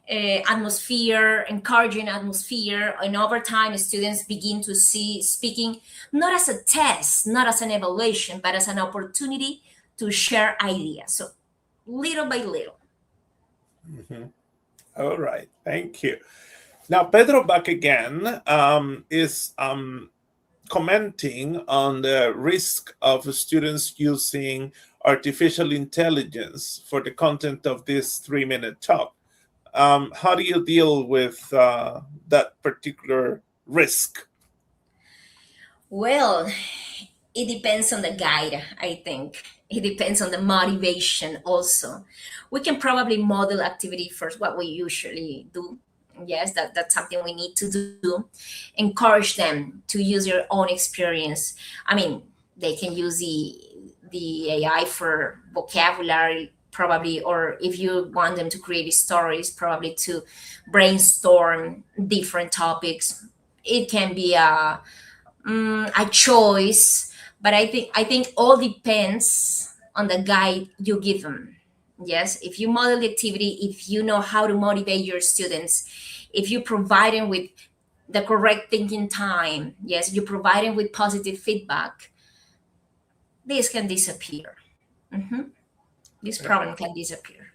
atmosphere, encouraging atmosphere, and over time students begin to see speaking not as a test, not as an evaluation, but as an opportunity to share ideas. So little by little. All right, thank you. Now, Pedro back again is commenting on the risk of students using artificial intelligence for the content of this 3-minute talk. How do you deal with that particular risk? Well, it depends on the guide, I think. It depends on the motivation also. We can probably model activity first, what we usually do. Yes, that's something we need to do. Encourage them to use their own experience. I mean, they can use the AI for vocabulary, probably, or if you want them to create stories, probably to brainstorm different topics. It can be a choice, but I think all depends on the guide you give them. Yes, if you model the activity, if you know how to motivate your students, if you provide them with the correct thinking time, yes, you provide them with positive feedback, this can disappear. Mhm. This problem can disappear.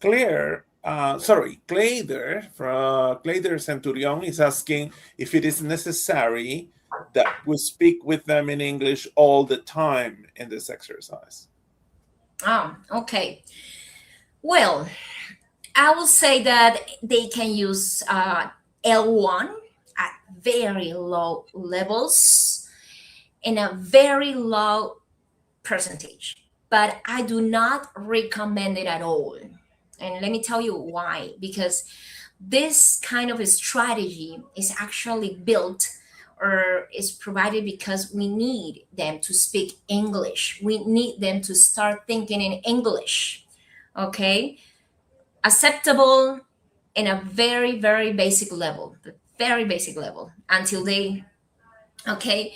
Claire, Clayder from Clayder Centurion is asking if it is necessary that we speak with them in English all the time in this exercise. Oh, okay. Well, I will say that they can use L1 at very low levels in a very low percentage, but I do not recommend it at all. And let me tell you why. Because this kind of a strategy is actually built or is provided because we need them to speak English. We need them to start thinking in English. Okay? Acceptable in a very, very basic level, very basic level, until they, okay,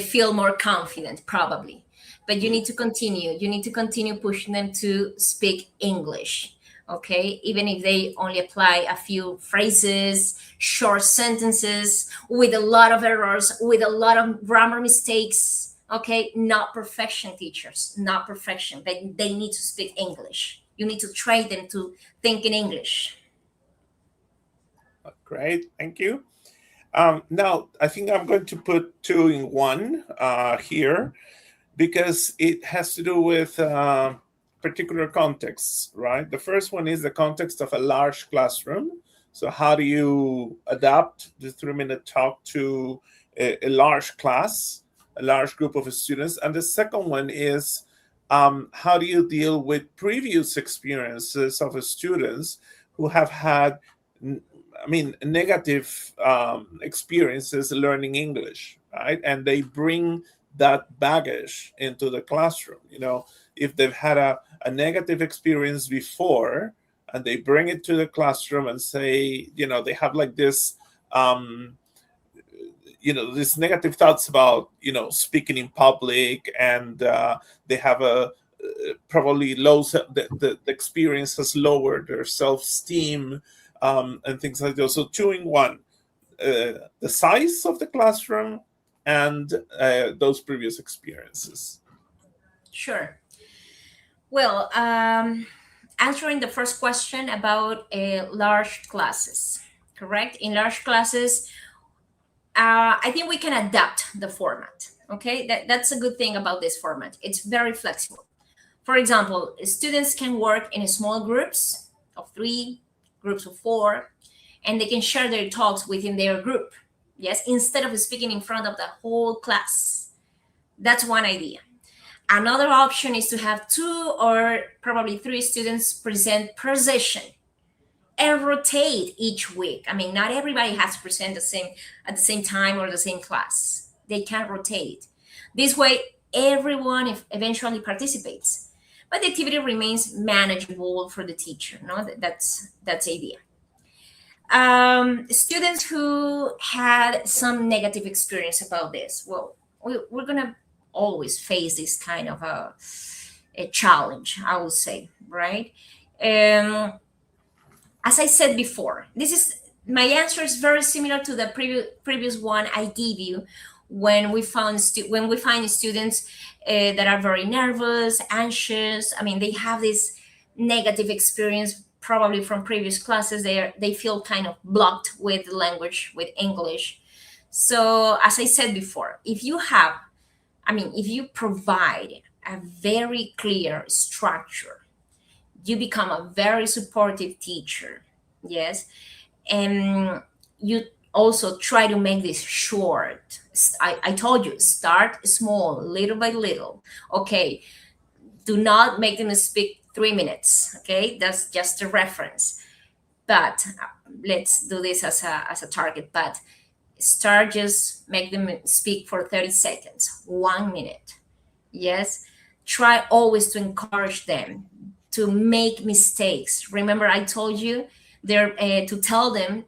feel more confident, probably. But you need to continue. You need to continue pushing them to speak English. Okay, even if they only apply a few phrases, short sentences with a lot of errors, with a lot of grammar mistakes. Okay, not perfection, teachers, not perfection. They need to speak English. You need to train them to think in English. Great, thank you. Now, I think I'm going to put two in one here because it has to do with particular contexts, right? The first one is the context of a large classroom. So how do you adapt the 3-minute talk to a large class, a large group of students? And the second one is how do you deal with previous experiences of students who have had negative experiences learning English, right? And they bring that baggage into the classroom. If they've had a negative experience before and they bring it to the classroom and say, they have like this, these negative thoughts about, speaking in public, and they have probably the experience has lowered their self-esteem, and things like that. So two in one, the size of the classroom and those previous experiences. Sure. Well, answering the first question about large classes, correct? In large classes, I think we can adapt the format. Okay, that's a good thing about this format. It's very flexible. For example, students can work in small groups of 3, groups of 4, and they can share their talks within their group. Yes, instead of speaking in front of the whole class. That's one idea. Another option is to have 2 or probably 3 students present per session and rotate each week. I mean, not everybody has to present at the same time or the same class. They can rotate. This way, everyone eventually participates, but the activity remains manageable for the teacher. No, that's the idea. Students who had some negative experience about this, well, we're gonna always face this kind of a challenge, I would say, right? As I said before, my answer is very similar to the previous one I gave you. When we find students that are very nervous, anxious, I mean, they have this negative experience probably from previous classes, they feel kind of blocked with language, with English. So as I said before, if you provide a very clear structure, you become a very supportive teacher. Yes. And you also try to make this short. I told you, start small, little by little. Okay. Do not make them speak 3 minutes. Okay. That's just a reference. But let's do this as a target. But start, just make them speak for 30 seconds, 1 minute. Yes. Try always to encourage them to make mistakes. Remember, I told you there to tell them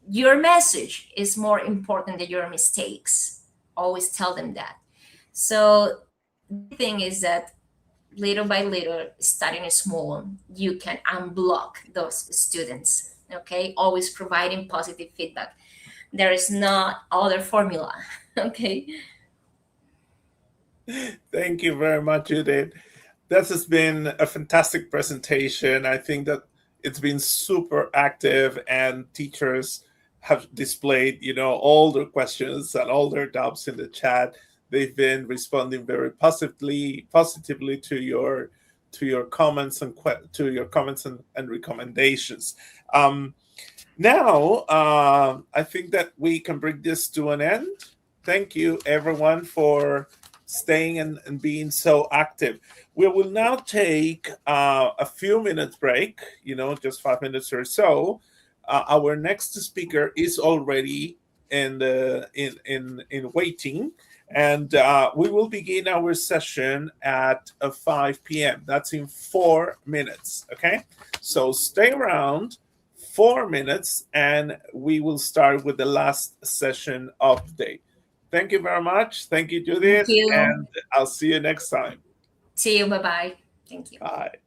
your message is more important than your mistakes. Always tell them that. So the thing is that little by little, starting small, you can unblock those students. Okay, always providing positive feedback. There is not other formula. Okay. Thank you very much, Judith. This has been a fantastic presentation. I think that it's been super active, and teachers have displayed, all their questions and all their doubts in the chat. They've been responding very positively to your comments and recommendations. Now, I think that we can bring this to an end. Thank you, everyone, for staying and being so active. We will now take a few minutes break, just 5 minutes or so. Our next speaker is already in waiting, and we will begin our session at 5 p.m. That's in 4 minutes. Okay, so stay around 4 minutes, and we will start with the last session of the day. Thank you very much. Thank you, Judith. Thank you. And I'll see you next time. See you. Bye-bye. Thank you. Bye.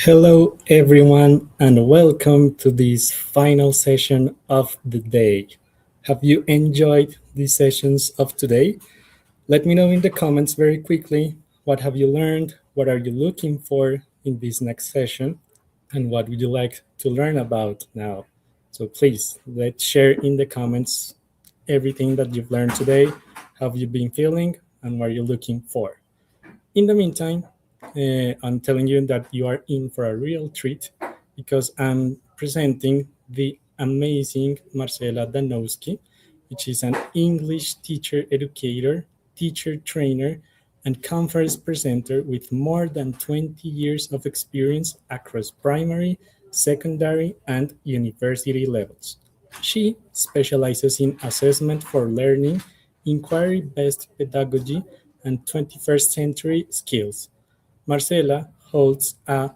Hello, everyone, and welcome to this final session of the day. Have you enjoyed the sessions of today? Let me know in the comments very quickly. What have you learned? What are you looking for in this next session? And what would you like to learn about now? So please, let's share in the comments everything that you've learned today. How have you been feeling? And what are you looking for? In the meantime, I'm telling you that you are in for a real treat because I'm presenting the amazing Marcela Danowski, which is an English teacher educator, teacher trainer, and conference presenter with more than 20 years of experience across primary, secondary, and university levels. She specializes in assessment for learning, inquiry-based pedagogy, and 21st century skills. Marcela holds a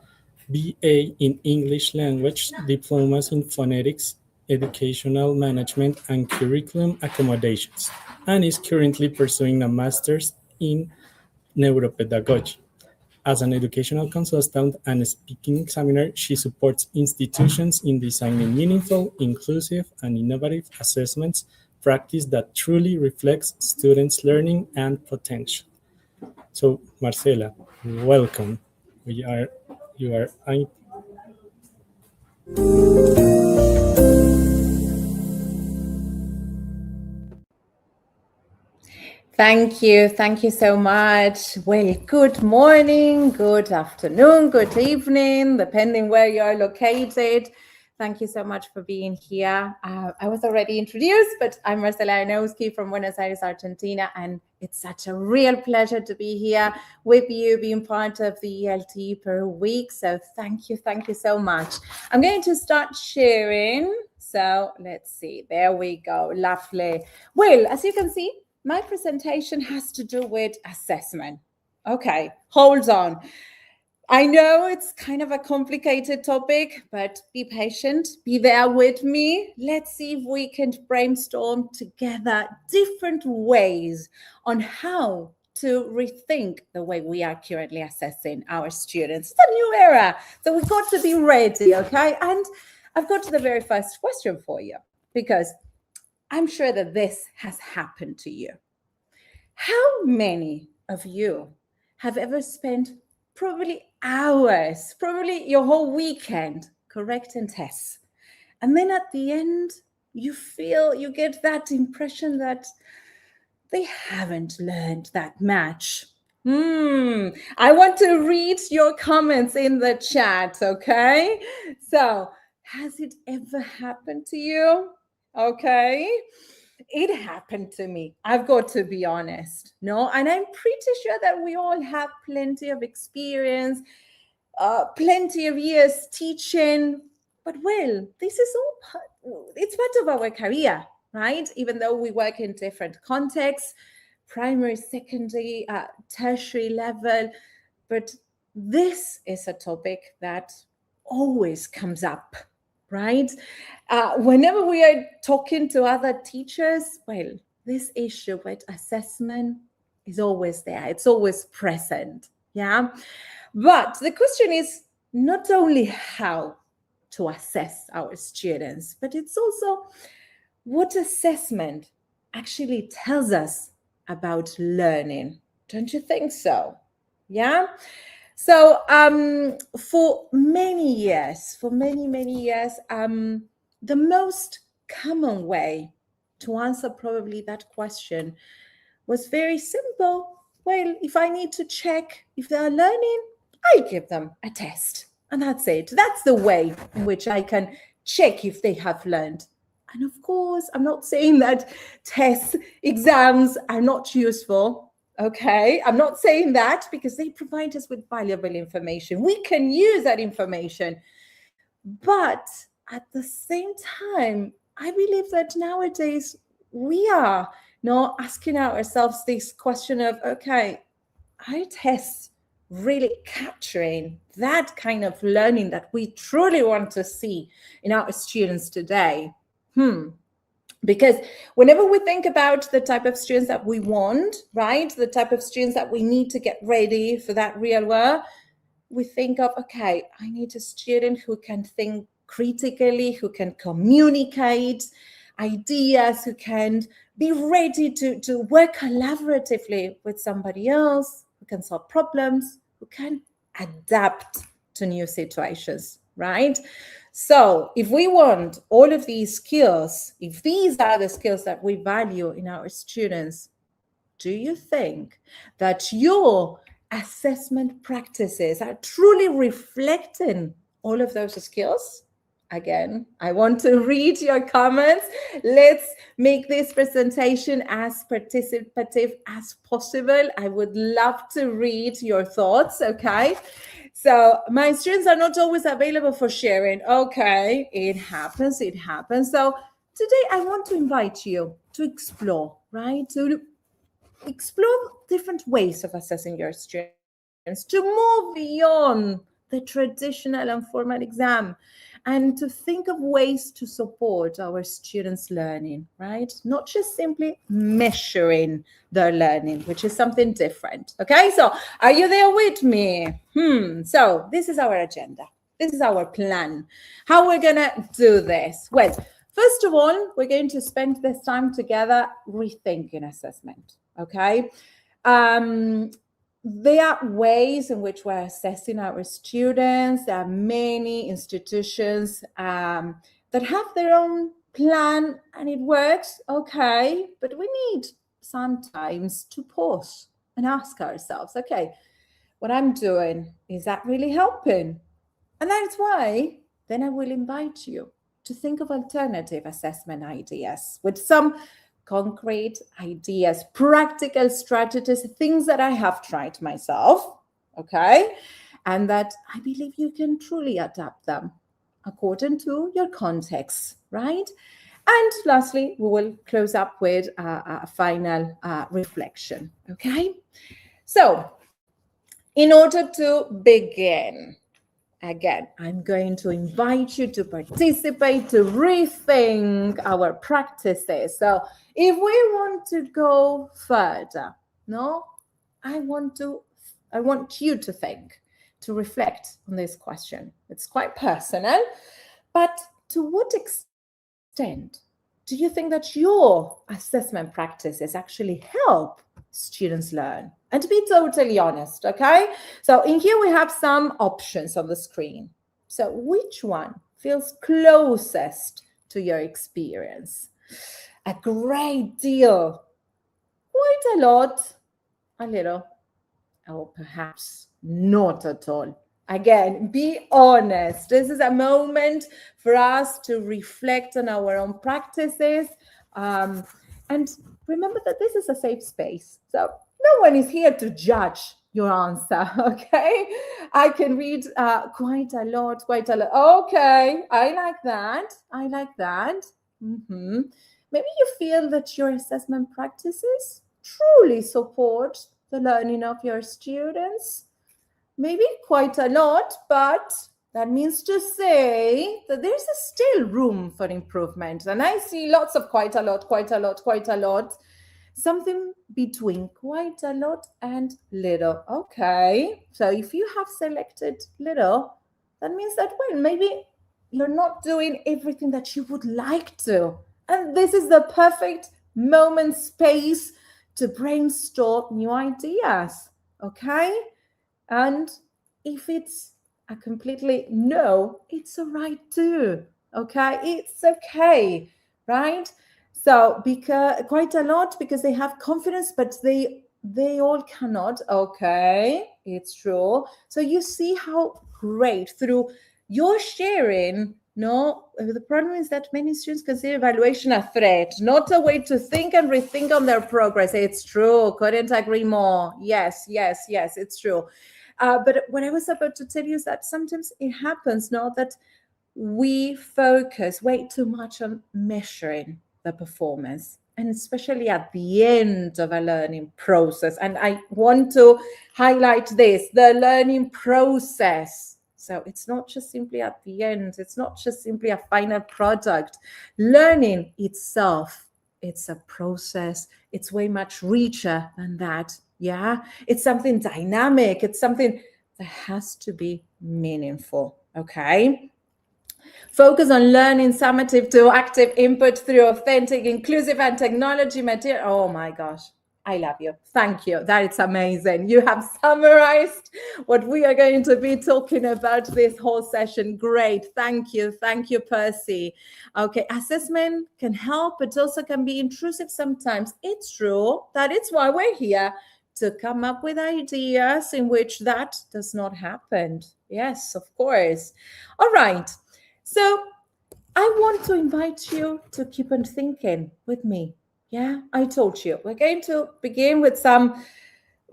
BA in English language, diplomas in phonetics, educational management, and curriculum accommodations, and is currently pursuing a master's in neuropedagogy. As an educational consultant and speaking examiner, she supports institutions in designing meaningful, inclusive, and innovative assessments practice that truly reflects students' learning and potential. So, Marcela, welcome. You are. Thank you. Thank you so much. Well, good morning, good afternoon, good evening, depending where you're located. Thank you so much for being here. I was already introduced, but I'm Marcela Danowski from Buenos Aires, Argentina, and it's such a real pleasure to be here with you, being part of the ELT Peru week. So thank you so much. I'm going to start sharing. So let's see. There we go. Lovely. Well, as you can see, my presentation has to do with assessment. Okay, hold on. I know it's kind of a complicated topic, but be patient, be there with me. Let's see if we can brainstorm together different ways on how to rethink the way we are currently assessing our students. It's a new era, so we've got to be ready, okay? And I've got the very first question for you, because I'm sure that this has happened to you. How many of you have ever spent probably hours, probably your whole weekend, correcting tests? And then at the end, you get that impression that they haven't learned that much. I want to read your comments in the chat, okay? So, has it ever happened to you? Okay. It happened to me. I've got to be honest, no? And I'm pretty sure that we all have plenty of experience, plenty of years teaching. But well, this is it's part of our career, right? Even though we work in different contexts, primary, secondary, tertiary level. But this is a topic that always comes up, right? Whenever we are talking to other teachers, well, this issue with assessment is always there. It's always present, yeah? But the question is not only how to assess our students, but it's also what assessment actually tells us about learning. Don't you think so? Yeah? So for many years, the most common way to answer probably that question was very simple. Well, if I need to check if they are learning, I give them a test. And that's it. That's the way in which I can check if they have learned. And of course, I'm not saying that tests, exams are not useful. Okay, I'm not saying that, because they provide us with valuable information. We can use that information. But at the same time, I believe that nowadays we are now asking ourselves this question of, okay, are tests really capturing that kind of learning that we truly want to see in our students today? Because whenever we think about the type of students that we want, right, the type of students that we need to get ready for that real world, we think of, okay, I need a student who can think critically, who can communicate ideas, who can be ready to work collaboratively with somebody else, who can solve problems, who can adapt to new situations, right? So if we want all of these skills, if these are the skills that we value in our students, do you think that your assessment practices are truly reflecting all of those skills? Again, I want to read your comments. Let's make this presentation as participative as possible. I would love to read your thoughts, okay? So my students are not always available for sharing. Okay, it happens, it happens. So today I want to invite you to explore, right? To explore different ways of assessing your students, to move beyond the traditional and formal exam, and to think of ways to support our students' learning, right? Not just simply measuring their learning, which is something different, okay? So are you there with me? So this is our agenda. This is our plan. How we're gonna do this? Well, first of all, we're going to spend this time together rethinking assessment, okay? There are ways in which we're assessing our students. There are many institutions that have their own plan and it works, okay, but we need sometimes to pause and ask ourselves, okay, what I'm doing, is that really helping? And that's why then I will invite you to think of alternative assessment ideas with some concrete ideas, practical strategies, things that I have tried myself, okay? And that I believe you can truly adapt them according to your context, right? And lastly, we will close up with a final reflection, okay? So, in order to begin, again, I'm going to invite you to participate, to rethink our practices. So if we want to go further, I want you to think, to reflect on this question. It's quite personal, but to what extent do you think that your assessment practices actually help students learn? And to be totally honest, okay? So in here we have some options on the screen. So which one feels closest to your experience? A great deal, quite a lot, a little, or perhaps not at all. Again, be honest. This is a moment for us to reflect on our own practices. And remember that this is a safe space. So no one is here to judge your answer, okay? I can read quite a lot. Okay, I like that. Maybe you feel that your assessment practices truly support the learning of your students. Maybe quite a lot, but that means to say that there's still room for improvement. And I see lots of quite a lot. Something between quite a lot and little. Okay, so if you have selected little, that means that, well, maybe you're not doing everything that you would like to. And this is the perfect moment, space to brainstorm new ideas, okay? And if it's a completely no, it's all right too, okay? It's okay, right? So because quite a lot, because they have confidence, but they all cannot. Okay, it's true. So you see how great through your sharing. No, the problem is that many students consider evaluation a threat, not a way to think and rethink on their progress. It's true. Couldn't agree more. Yes, it's true. But what I was about to tell you is that sometimes it happens, that we focus way too much on measuring the performance, and especially at the end of a learning process. And I want to highlight this, the learning process. So it's not just simply at the end. It's not just simply a final product. Learning itself, it's a process. It's way much richer than that. Yeah, it's something dynamic. It's something that has to be meaningful, okay? Focus on learning summative to active input through authentic, inclusive, and technology material. Oh my gosh, I love you. Thank you. That is amazing. You have summarized what we are going to be talking about this whole session. Great. Thank you. Thank you, Percy. Okay, assessment can help, but also can be intrusive sometimes. It's true. That is why we're here, to come up with ideas in which that does not happen. Yes, of course. All right. So I want to invite you to keep on thinking with me. Yeah, I told you, we're going to begin with some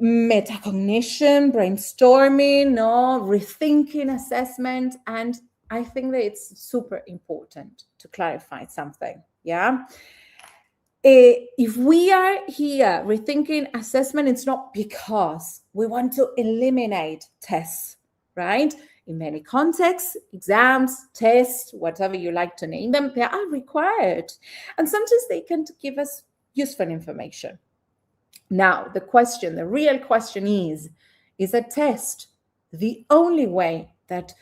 metacognition, brainstorming, rethinking assessment. And I think that it's super important to clarify something. Yeah. If we are here rethinking assessment, it's not because we want to eliminate tests, right? In many contexts, exams, tests, whatever you like to name them, they are required. And sometimes they can give us useful information. Now, the real question is a test the only way that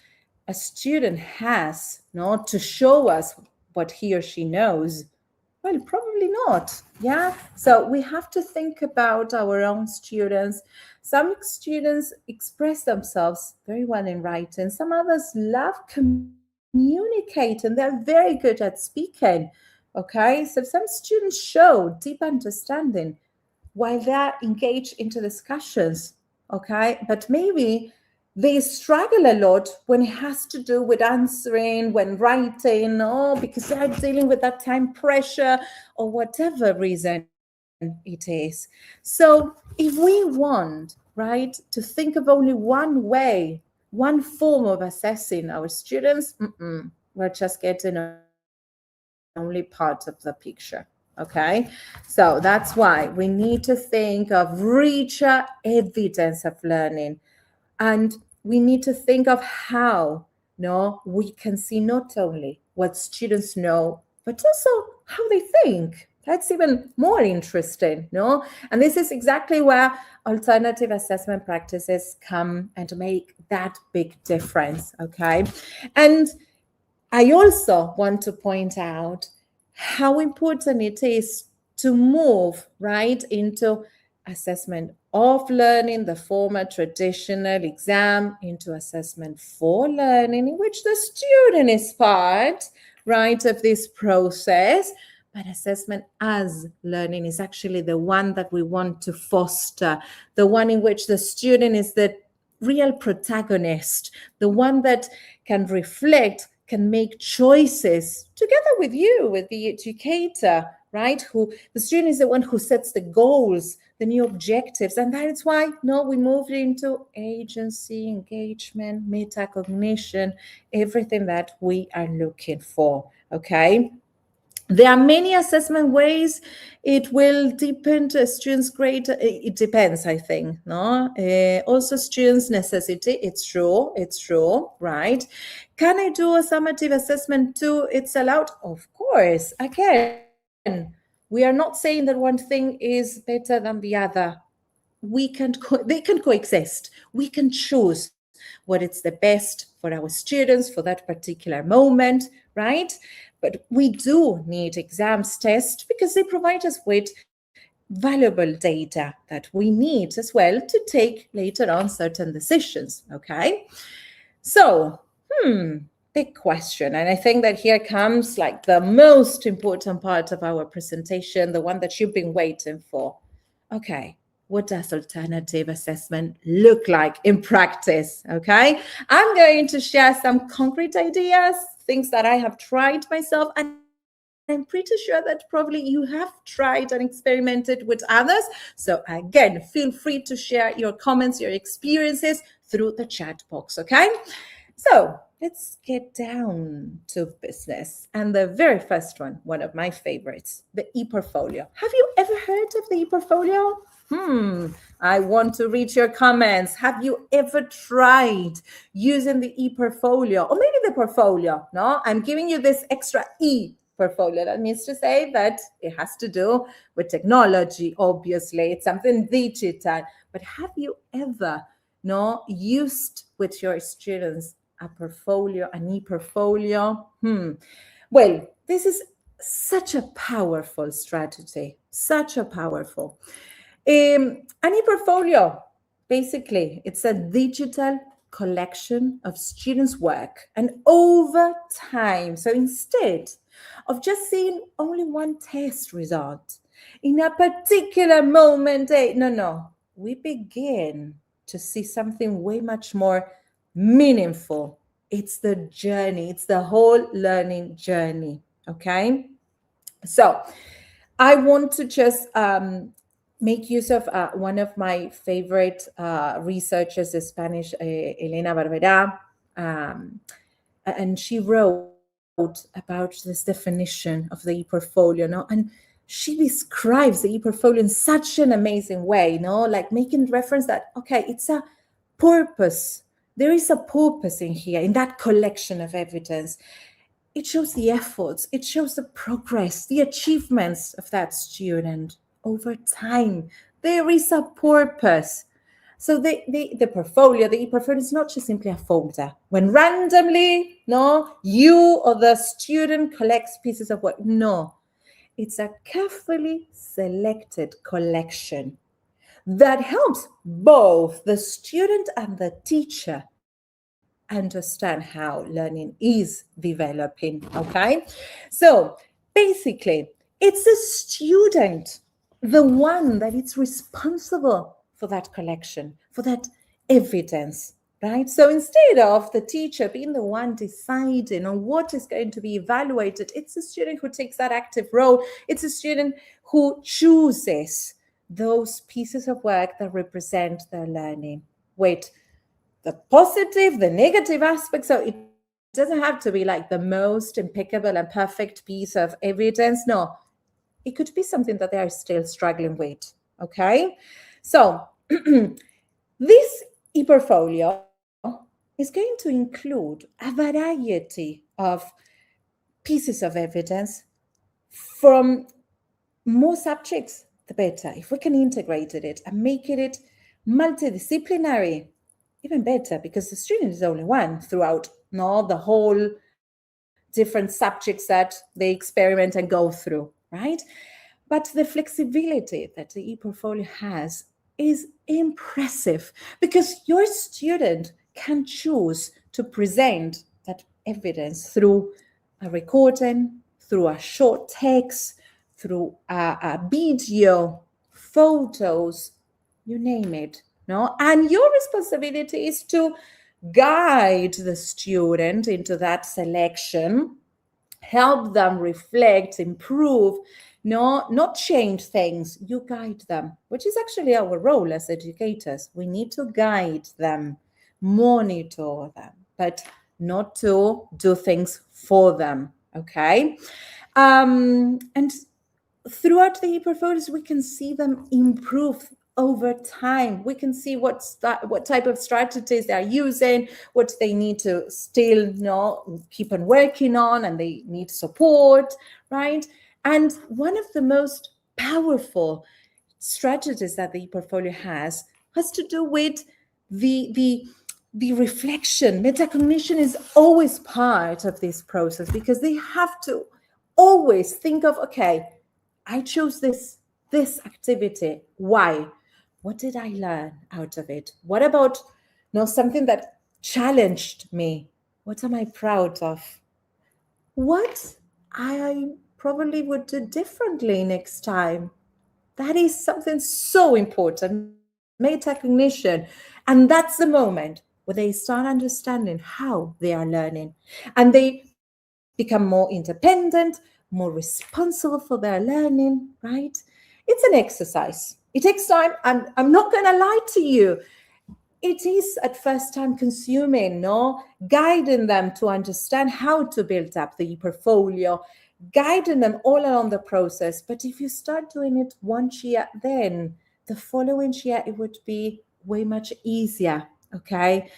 a student has to show us what he or she knows? Well, probably not. Yeah. So we have to think about our own students. Some students express themselves very well in writing. Some others love communicating. They're very good at speaking. Okay. So some students show deep understanding while they're engaged into discussions. Okay. But maybe they struggle a lot when it has to do with answering, when writing, because they're dealing with that time pressure or whatever reason it is. So if we want, right, to think of only one way, one form of assessing our students, we're just getting only part of the picture. Okay, so that's why we need to think of richer evidence of learning. And we need to think of how we can see not only what students know, but also how they think. That's even more interesting, And this is exactly where alternative assessment practices come and make that big difference, okay? And I also want to point out how important it is to move right into assessment of learning, the former traditional exam, into assessment for learning, in which the student is part, right, of this process. But assessment as learning is actually the one that we want to foster, the one in which the student is the real protagonist, the one that can reflect, can make choices together with you, with the educator, right? Who the student is the one who sets the goals, the new objectives. And that is why we moved into agency, engagement, metacognition, everything that we are looking for, okay? There are many assessment ways. It will depend a student's grade. It depends, I think. Also, students' necessity. It's true, right? Can I do a summative assessment too? It's allowed, of course. Again, we are not saying that one thing is better than the other. They can coexist. We can choose what is the best for our students for that particular moment, right? But we do need exams, tests, because they provide us with valuable data that we need as well to take later on certain decisions, okay? So, big question. And I think that here comes like the most important part of our presentation, the one that you've been waiting for. Okay, what does alternative assessment look like in practice, okay? I'm going to share some concrete ideas, things that I have tried myself, and I'm pretty sure that probably you have tried and experimented with others. So again, feel free to share your comments, your experiences through the chat box, okay? So let's get down to business. And the very first one of my favorites, the e-portfolio. Have you ever heard of the e-portfolio? I want to read your comments. Have you ever tried using the e-portfolio or maybe the portfolio? No, I'm giving you this extra E portfolio. That means to say that it has to do with technology, obviously. It's something digital. But have you ever no, used with your students a portfolio, an e-portfolio? Well, this is such a powerful strategy, such a powerful. An e-portfolio, basically, it's a digital collection of students' work, and over time. So instead of just seeing only one test result in a particular moment, no, we begin to see something way much more meaningful. It's the journey, it's the whole learning journey, okay? So I want to just make use of one of my favorite researchers, the Spanish Elena Barberá, and she wrote about this definition of the e-portfolio, no? And she describes the e-portfolio in such an amazing way, no? Like making reference that, okay, it's a purpose. There is a purpose in here, in that collection of evidence. It shows the efforts, it shows the progress, the achievements of that student over time. There is a purpose. So the portfolio, the e-portfolio is not just simply a folder. When randomly, no, you or the student collects pieces of work. No, it's a carefully selected collection that helps both the student and the teacher understand how learning is developing, okay? So basically, it's the student, the one that is responsible for that collection, for that evidence, right? So instead of the teacher being the one deciding on what is going to be evaluated, it's the student who takes that active role. It's a student who chooses those pieces of work that represent their learning. Wait, the positive, the negative aspects. So it doesn't have to be like the most impeccable and perfect piece of evidence. No, it could be something that they are still struggling with, okay? So this e-portfolio is going to include a variety of pieces of evidence from more subjects, the better. If we can integrate it and make it multidisciplinary, even better, because the student is only one throughout the whole different subjects that they experiment and go through, right? But the flexibility that the e-portfolio has is impressive, because your student can choose to present that evidence through a recording, through a short text, through a video, photos, you name it. No? And your responsibility is to guide the student into that selection, help them reflect, improve, not change things. You guide them, which is actually our role as educators. We need to guide them, monitor them, but not to do things for them, okay? And throughout the e-portfolios, we can see them improve over time. We can see what type of strategies they are using, what they need to still keep on working on, and they need support, right? And one of the most powerful strategies that the e-portfolio has to do with the reflection. Metacognition is always part of this process, because they have to always think of, okay, I chose this activity. Why? What did I learn out of it? What about something that challenged me? What am I proud of? What I probably would do differently next time? That is something so important. Metacognition. And that's the moment where they start understanding how they are learning. And they become more independent, more responsible for their learning, right? It's an exercise. It takes time. I'm not going to lie to you. It is at first time consuming, guiding them to understand how to build up the portfolio, guiding them all along the process. But if you start doing it one year, then the following year, it would be way much easier, okay?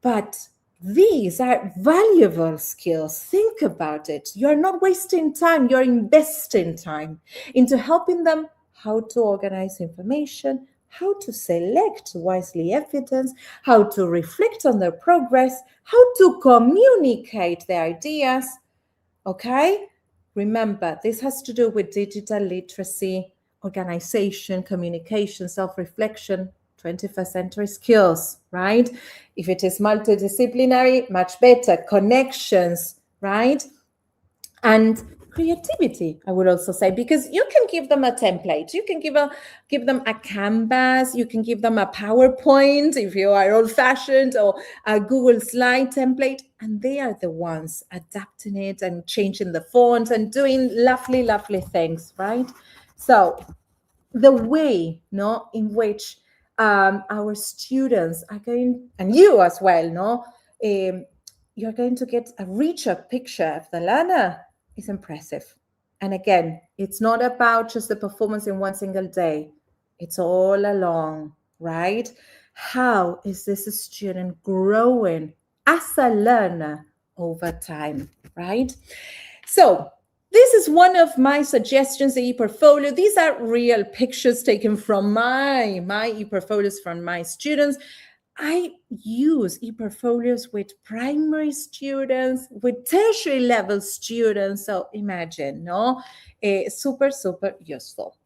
But these are valuable skills. Think about it. You're not wasting time. You're investing time into helping them how to organize information, how to select wisely evidence, how to reflect on their progress, how to communicate their ideas. Okay? Remember, this has to do with digital literacy, organization, communication, self-reflection, 21st century skills, right? If it is multidisciplinary, much better. Connections, right? And creativity, I would also say, because you can give them a template, you can give them a canvas, you can give them a PowerPoint if you are old-fashioned, or a Google slide template, and they are the ones adapting it and changing the font and doing lovely, lovely things, right? So the way, in which our students are going, and you as well, you're going to get a richer picture of the learner is impressive. And again, it's not about just the performance in one single day. It's all along, right? How is this student growing as a learner over time, right? So this is one of my suggestions, the e-portfolio. These are real pictures taken from my e-portfolios from my students. I use e-portfolios with primary students, with tertiary level students. So imagine, super, super useful.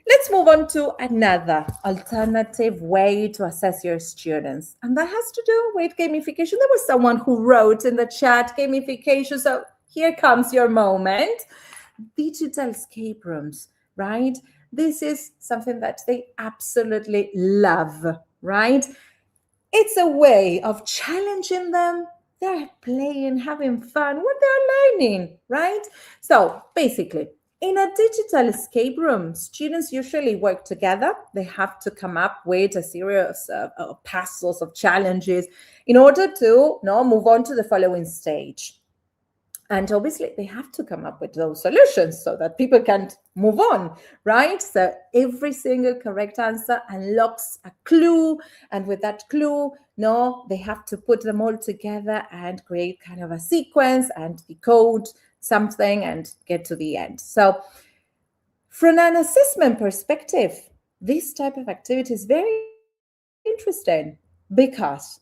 Let's move on to another alternative way to assess your students. And that has to do with gamification. There was someone who wrote in the chat, gamification. So here comes your moment. Digital escape rooms, right? This is something that they absolutely love, right? It's a way of challenging them. They're playing, having fun, what they're learning, right? So basically, in a digital escape room, students usually work together. They have to come up with a series of puzzles, of challenges in order to move on to the following stage. And obviously, they have to come up with those solutions so that people can move on, right? So every single correct answer unlocks a clue. And with that clue, they have to put them all together and create kind of a sequence and decode something and get to the end. So from an assessment perspective, this type of activity is very interesting because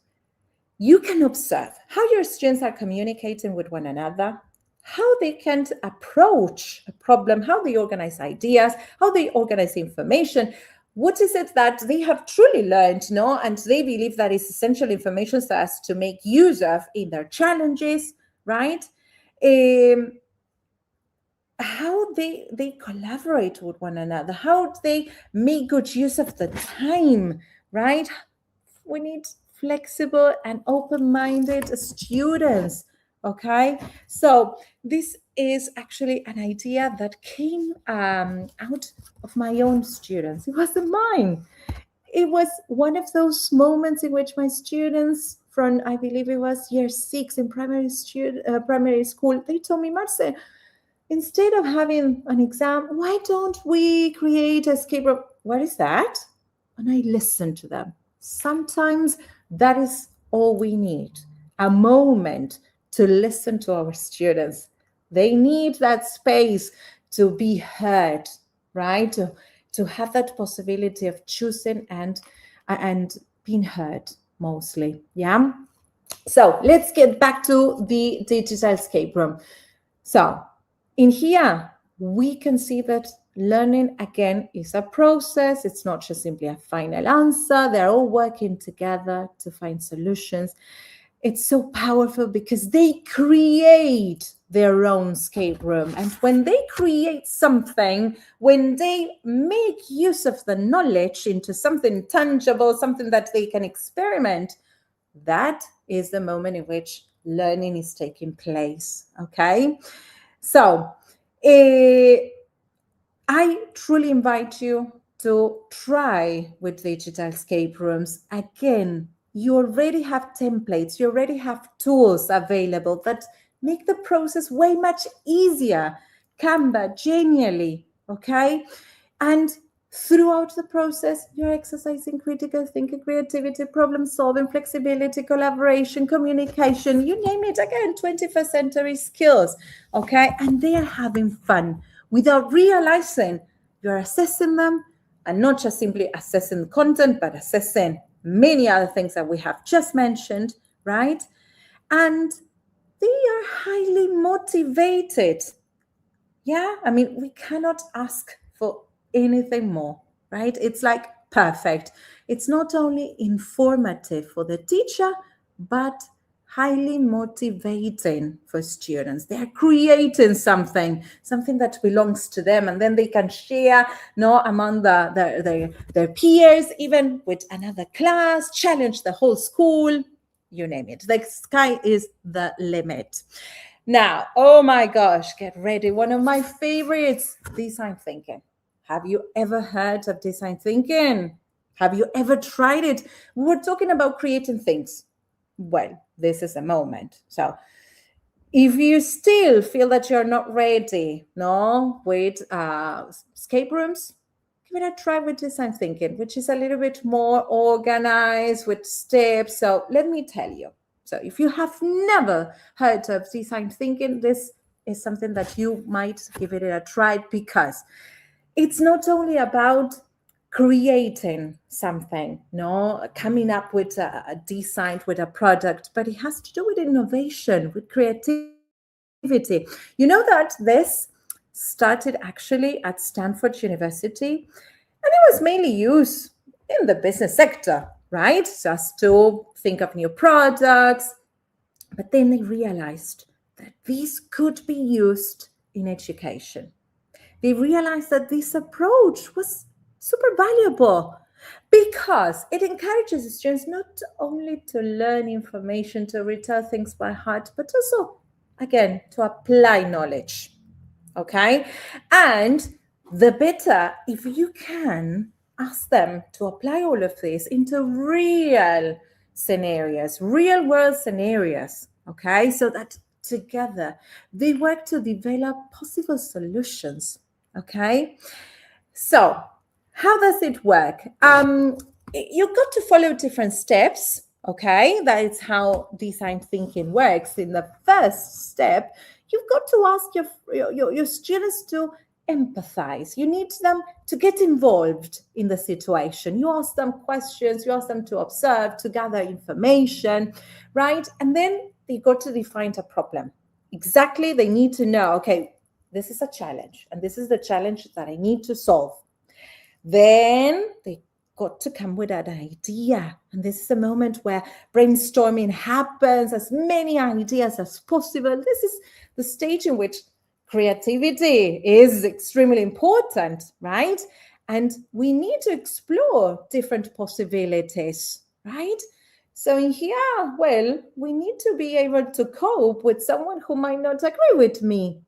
you can observe how your students are communicating with one another, how they can approach a problem, how they organize ideas, how they organize information. What is it that they have truly learned, and they believe that is essential information for us to make use of in their challenges, right? How they collaborate with one another, how they make good use of the time, right? We need flexible and open-minded students, okay? So this is actually an idea that came out of my own students. It wasn't mine. It was one of those moments in which my students from, I believe it was year 6 in primary school, they told me, Marce, instead of having an exam, why don't we create an escape room? What is that? And I listened to them. Sometimes that is all we need, a moment to listen to our students. They need that space to be heard, right? To have that possibility of choosing and being heard mostly, yeah? So let's get back to the digital escape room. So in here, we can see that learning, again, is a process. It's not just simply a final answer. They're all working together to find solutions. It's so powerful because they create their own escape room. And when they create something, when they make use of the knowledge into something tangible, something that they can experiment, that is the moment in which learning is taking place, okay? So I truly invite you to try with digital escape rooms. Again, you already have templates, you already have tools available that make the process way much easier. Canva, genially, okay? And throughout the process, you're exercising critical thinking, creativity, problem solving, flexibility, collaboration, communication, you name it, again, 21st century skills, okay? And they are having fun without realizing you're assessing them and not just simply assessing the content, but assessing many other things that we have just mentioned, right? And they are highly motivated. Yeah, I mean, we cannot ask for anything more, right? It's like perfect. It's not only informative for the teacher, but highly motivating for students. They're creating something that belongs to them, and then they can share among their peers, even with another class, challenge the whole school, you name it. The sky is the limit. Now, oh my gosh, get ready. One of my favorites, design thinking. Have you ever heard of design thinking? Have you ever tried it? We were talking about creating things. Well, this is a moment. So if you still feel that you're not ready, with escape rooms, give it a try with design thinking, which is a little bit more organized with steps. So let me tell you. So if you have never heard of design thinking, this is something that you might give it a try, because it's not only about creating something, coming up with a design, with a product, but it has to do with innovation, with creativity. You know that this started actually at Stanford University, and it was mainly used in the business sector, right? Just to think of new products. But then they realized that these could be used in education. They realized that this approach was super valuable because it encourages the students not only to learn information, to retell things by heart, but also, again, to apply knowledge, okay? And the better if you can ask them to apply all of this into real scenarios, real world scenarios, okay? So that together they work to develop possible solutions, okay? So how does it work? You've got to follow different steps, okay? That is how design thinking works. In the first step, you've got to ask your students to empathize. You need them to get involved in the situation. You ask them questions, you ask them to observe, to gather information, right? And then they got to define a problem. Exactly, they need to know, okay, this is a challenge, and this is the challenge that I need to solve. Then they got to come with an idea. And this is a moment where brainstorming happens, as many ideas as possible. This is the stage in which creativity is extremely important, right? And we need to explore different possibilities, right? So in here, well, we need to be able to cope with someone who might not agree with me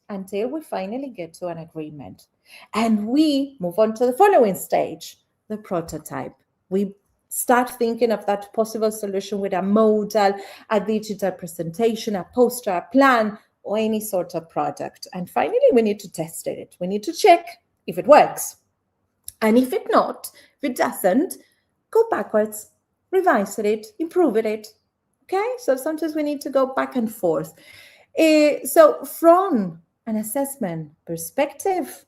until we finally get to an agreement. And we move on to the following stage, the prototype. We start thinking of that possible solution with a model, a digital presentation, a poster, a plan, or any sort of product. And finally, we need to test it. We need to check if it works. And if it doesn't, go backwards, revise it, improve it. Okay? So sometimes we need to go back and forth. So from an assessment perspective,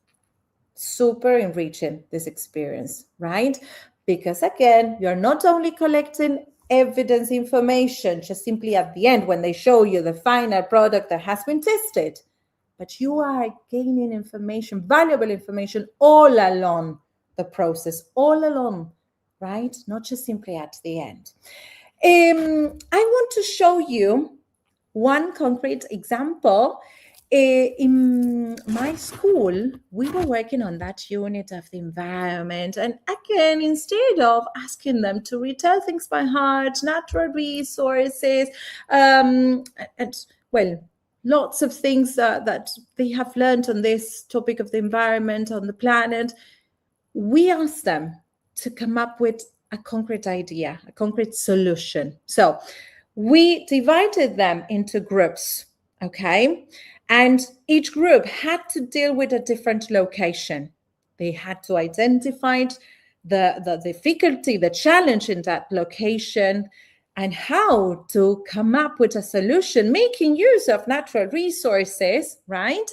super enriching this experience, right? Because again, you're not only collecting evidence information just simply at the end when they show you the final product that has been tested, but you are gaining information, valuable information all along the process, all along, right? Not just simply at the end. I want to show you one concrete example. In my school, we were working on that unit of the environment. And again, instead of asking them to retell things by heart, natural resources, and well, lots of things that they have learned on this topic of the environment, on the planet, we asked them to come up with a concrete idea, a concrete solution. So we divided them into groups, okay? And each group had to deal with a different location. They had to identify the difficulty, the challenge in that location, and how to come up with a solution, making use of natural resources, right?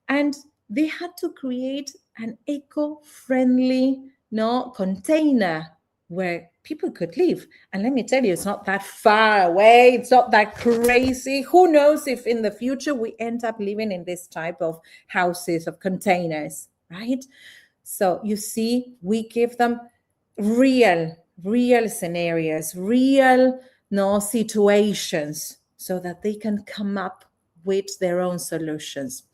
And they had to create an eco-friendly container where people could live. And let me tell you, it's not that far away. It's not that crazy. Who knows if in the future we end up living in this type of houses, of containers, right? So you see, we give them real scenarios, real situations, so that they can come up with their own solutions.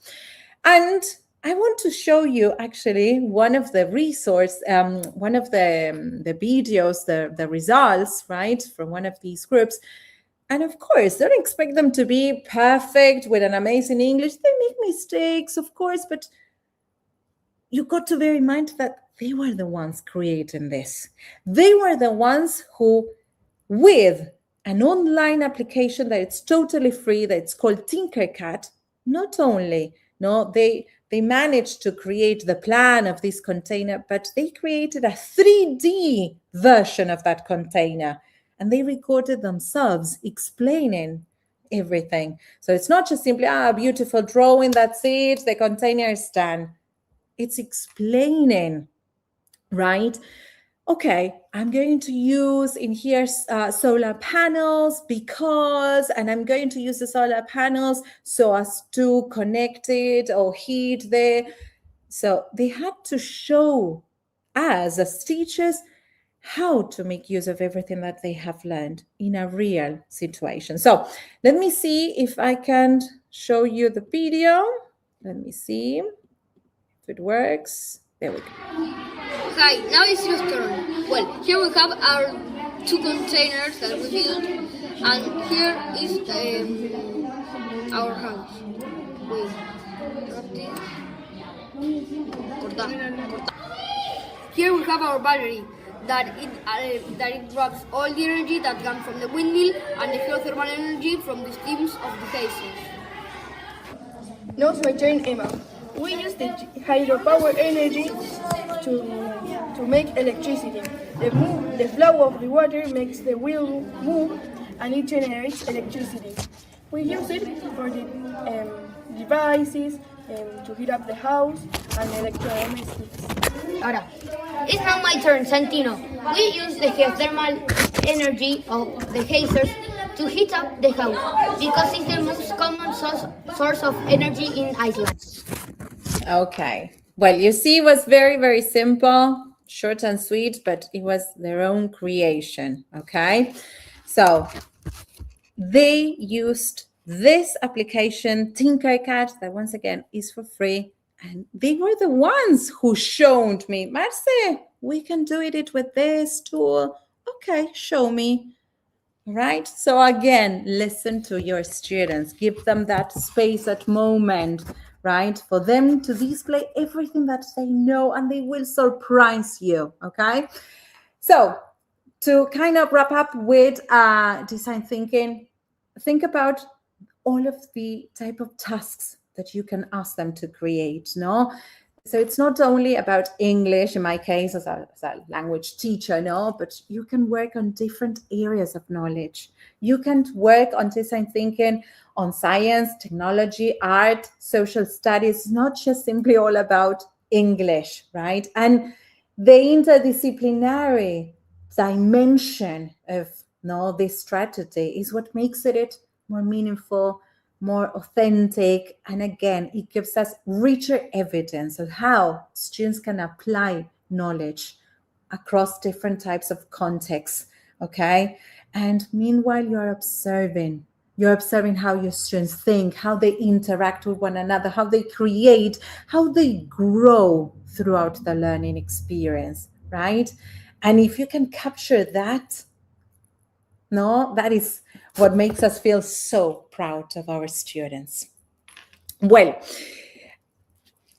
And I want to show you actually one of the one of the videos, the results, right, from one of these groups. And of course, don't expect them to be perfect with an amazing English. They make mistakes, of course, but you got to bear in mind that they were the ones creating this. They were the ones who, with an online application that it's totally free, that it's called Tinkercad, not only, they managed to create the plan of this container, but they created a 3D version of that container, and they recorded themselves explaining everything. So it's not just simply a beautiful drawing, that's it, the container is done. It's explaining, right? Okay, I'm going to use in here solar panels because, and I'm going to use the solar panels so as to connect it or heat there. So they had to show us as teachers how to make use of everything that they have learned in a real situation. So let me see if I can show you the video. Let me see if it works. There we go. Hi, now it's your turn. Well, here we have our 2 containers that we built, and here is our house. Here we have our battery that it grabs all the energy that comes from the windmill and the geothermal energy from the steams of the geysers. Now it's my turn, Emma. We use the hydropower energy to make electricity. The flow of the water makes the wheel move and it generates electricity. We use it for the devices, to heat up the house and electrodomestics. Ahora, it's now my turn, Santino. We use the geothermal energy of the geysers to heat up the house because it's the most common source of energy in Iceland. Okay. Well, you see, it was very, very simple, short and sweet, but it was their own creation. Okay. So they used this application, Tinkercad, that once again is for free. And they were the ones who showed me, Marce, we can do it with this tool. Okay, show me. Right? So again, listen to your students. Give them that space, that moment, right? For them to display everything that they know, and they will surprise you, okay? So to kind of wrap up with design thinking, think about all of the type of tasks that you can ask them to create, no? So it's not only about English, in my case, as a language teacher, no, but you can work on different areas of knowledge. You can work on design thinking, on science, technology, art, social studies, not just simply all about English, right? And the interdisciplinary dimension of this strategy is what makes it more meaningful, more authentic, and again, it gives us richer evidence of how students can apply knowledge across different types of contexts, okay? And meanwhile, you're observing how your students think, how they interact with one another, how they create, how they grow throughout the learning experience, right? And if you can capture that, that is what makes us feel so proud of our students. Well,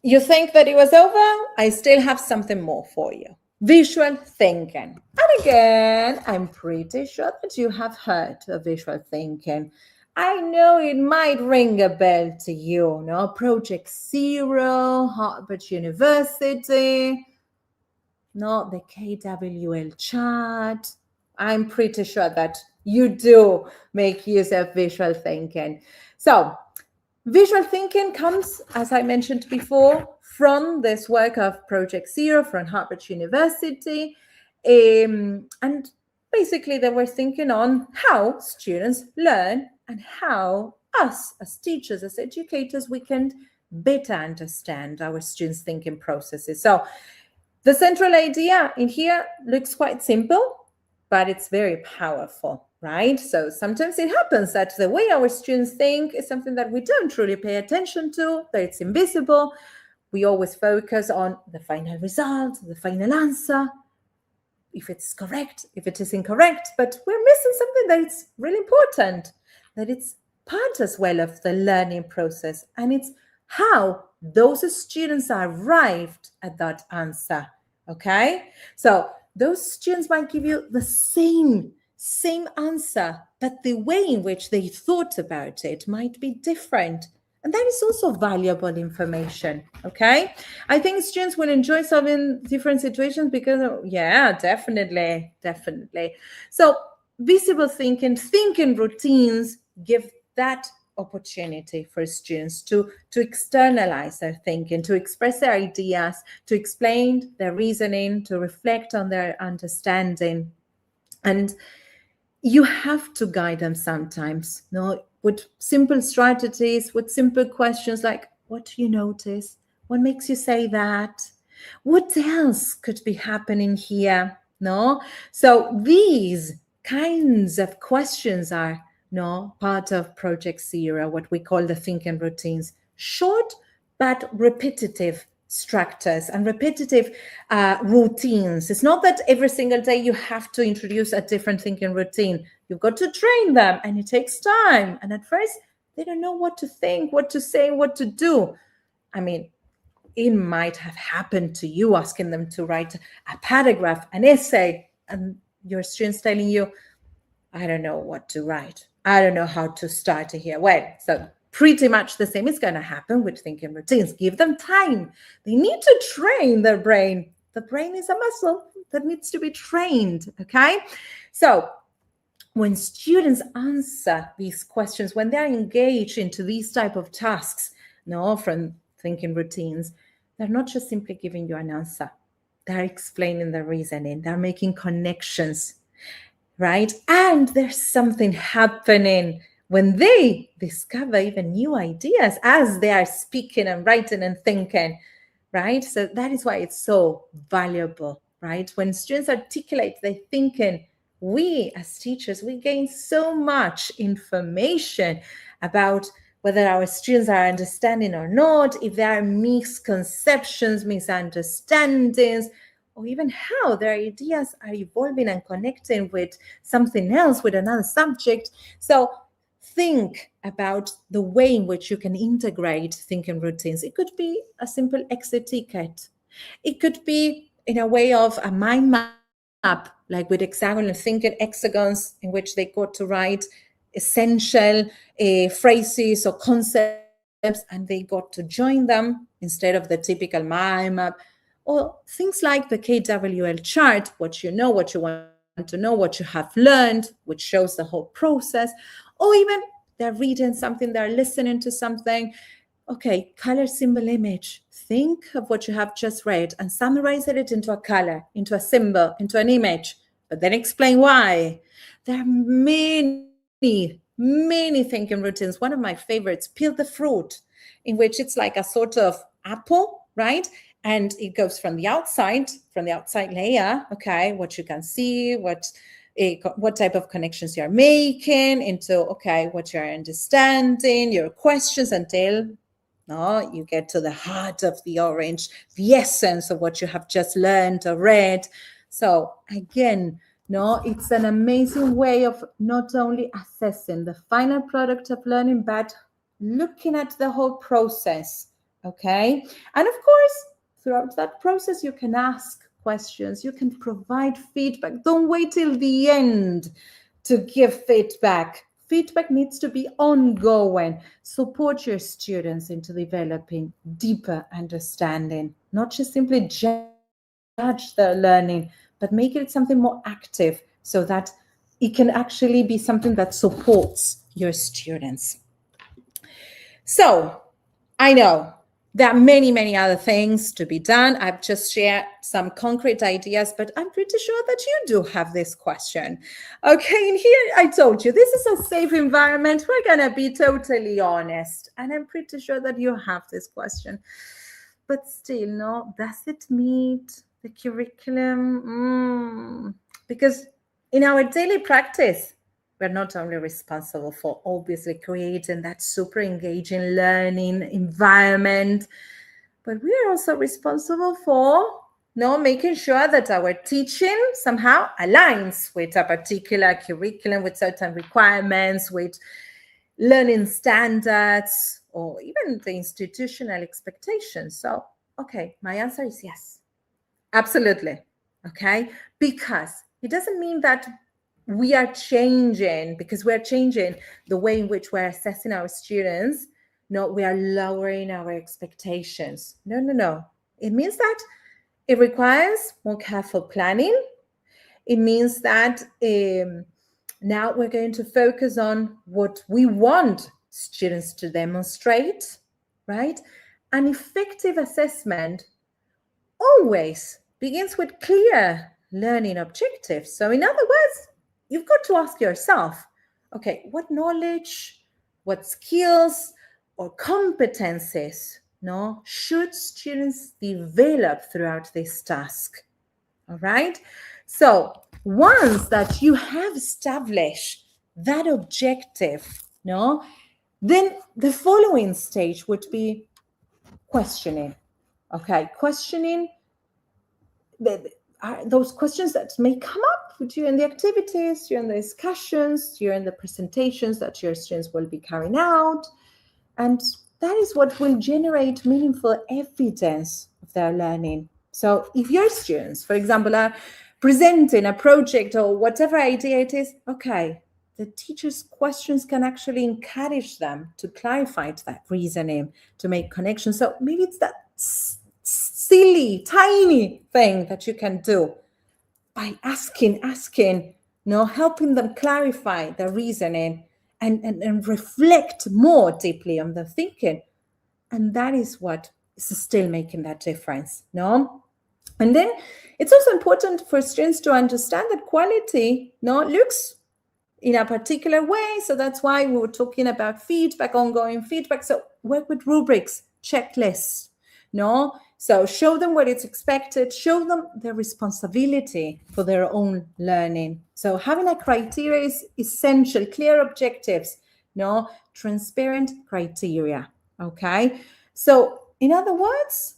you think that it was over? I still have something more for you. Visual thinking. And again, I'm pretty sure that you have heard of visual thinking. I know it might ring a bell to you, Project Zero, Harvard University, the KWL chart. I'm pretty sure that you do make use of visual thinking. So Visual thinking comes, as I mentioned before, from this work of Project Zero from Harvard University. And basically they were thinking on how students learn and how us as teachers, as educators, we can better understand our students' thinking processes. So the central idea in here looks quite simple, but it's very powerful, right? So sometimes it happens that the way our students think is something that we don't really pay attention to, that it's invisible. We always focus on the final result, the final answer, if it's correct, if it is incorrect, but we're missing something that is really important, that it's part as well of the learning process, and it's how those students arrived at that answer, okay? So those students might give you the same answer, but the way in which they thought about it might be different. And that is also valuable information, okay? I think students will enjoy solving different situations because, yeah, definitely. So visible thinking routines give that opportunity for students to externalize their thinking, to express their ideas, to explain their reasoning, to reflect on their understanding. And you have to guide them sometimes, no? With simple strategies, with simple questions like, what do you notice? What makes you say that? What else could be happening here? No? So these kinds of questions are part of Project Zero, what we call the thinking routines. Short but repetitive structures and repetitive routines. It's not that every single day you have to introduce a different thinking routine. You've got to train them, and it takes time. And at first, they don't know what to think, what to say, what to do. I mean, it might have happened to you, asking them to write a paragraph, an essay, and your students telling you, I don't know what to write. I don't know how to start here. Well, so pretty much the same is going to happen with thinking routines. Give them time. They need to train their brain. The brain is a muscle that needs to be trained, okay? So when students answer these questions, when they're engaged into these type of tasks, from thinking routines, they're not just simply giving you an answer. They're explaining the reasoning. They're making connections, right? And there's something happening when they discover even new ideas as they are speaking and writing and thinking, right? So that is why it's so valuable, right? When students articulate their thinking, we as teachers, we gain so much information about whether our students are understanding or not, if there are misconceptions, misunderstandings, or even how their ideas are evolving and connecting with something else, with another subject. So think about the way in which you can integrate thinking routines. It could be a simple exit ticket. It could be in a way of a mind map, like with hexagonal thinking hexagons, in which they got to write essential phrases or concepts, and they got to join them instead of the typical mind map. Or things like the KWL chart, what you know, what you want to know, what you have learned, which shows the whole process. Or even they're reading something, they're listening to something. Okay, color, symbol, image. Think of what you have just read and summarize it into a color, into a symbol, into an image, but then explain why. There are many thinking routines. One of my favorites, peel the fruit, in which it's like a sort of apple, right? And it goes from the outside layer, okay, what you can see, what type of connections you're making into, okay, what you're understanding, your questions, until you get to the heart of the orange, the essence of what you have just learned or read. So again, it's an amazing way of not only assessing the final product of learning, but looking at the whole process, okay? And of course, throughout that process, you can ask questions, you can provide feedback. Don't wait till the end to give feedback. Feedback needs to be ongoing. Support your students into developing deeper understanding, not just simply judge their learning, but make it something more active so that it can actually be something that supports your students. So I know there are many, many other things to be done. I've just shared some concrete ideas, but I'm pretty sure that you do have this question. Okay, and here I told you, this is a safe environment. We're going to be totally honest. And I'm pretty sure that you have this question. But still, no, does it meet the curriculum? Because in our daily practice, we're not only responsible for obviously creating that super engaging learning environment, but we are also responsible for making sure that our teaching somehow aligns with a particular curriculum, with certain requirements, with learning standards, or even the institutional expectations. So, okay, my answer is yes, absolutely. Okay, because it doesn't mean that we are changing, because we're changing the way in which we're assessing our students. No, we are lowering our expectations. No. It means that it requires more careful planning. It means that now we're going to focus on what we want students to demonstrate, right? An effective assessment always begins with clear learning objectives. So in other words, you've got to ask yourself, okay, what knowledge, what skills or competencies should students develop throughout this task? All right. So once that you have established that objective, then the following stage would be questioning. Okay, questioning those questions that may come up during the activities, during the discussions, during the presentations that your students will be carrying out. And that is what will generate meaningful evidence of their learning. So if your students, for example, are presenting a project or whatever idea it is, okay, the teacher's questions can actually encourage them to clarify that reasoning, to make connections. So maybe it's that silly, tiny thing that you can do by asking, helping them clarify the reasoning and reflect more deeply on the thinking. And that is what is still making that difference, And then it's also important for students to understand that quality, looks in a particular way. So that's why we were talking about feedback, ongoing feedback. So work with rubrics, checklists, So show them what is expected, show them their responsibility for their own learning. So having a criteria is essential, clear objectives, transparent criteria, okay? So in other words,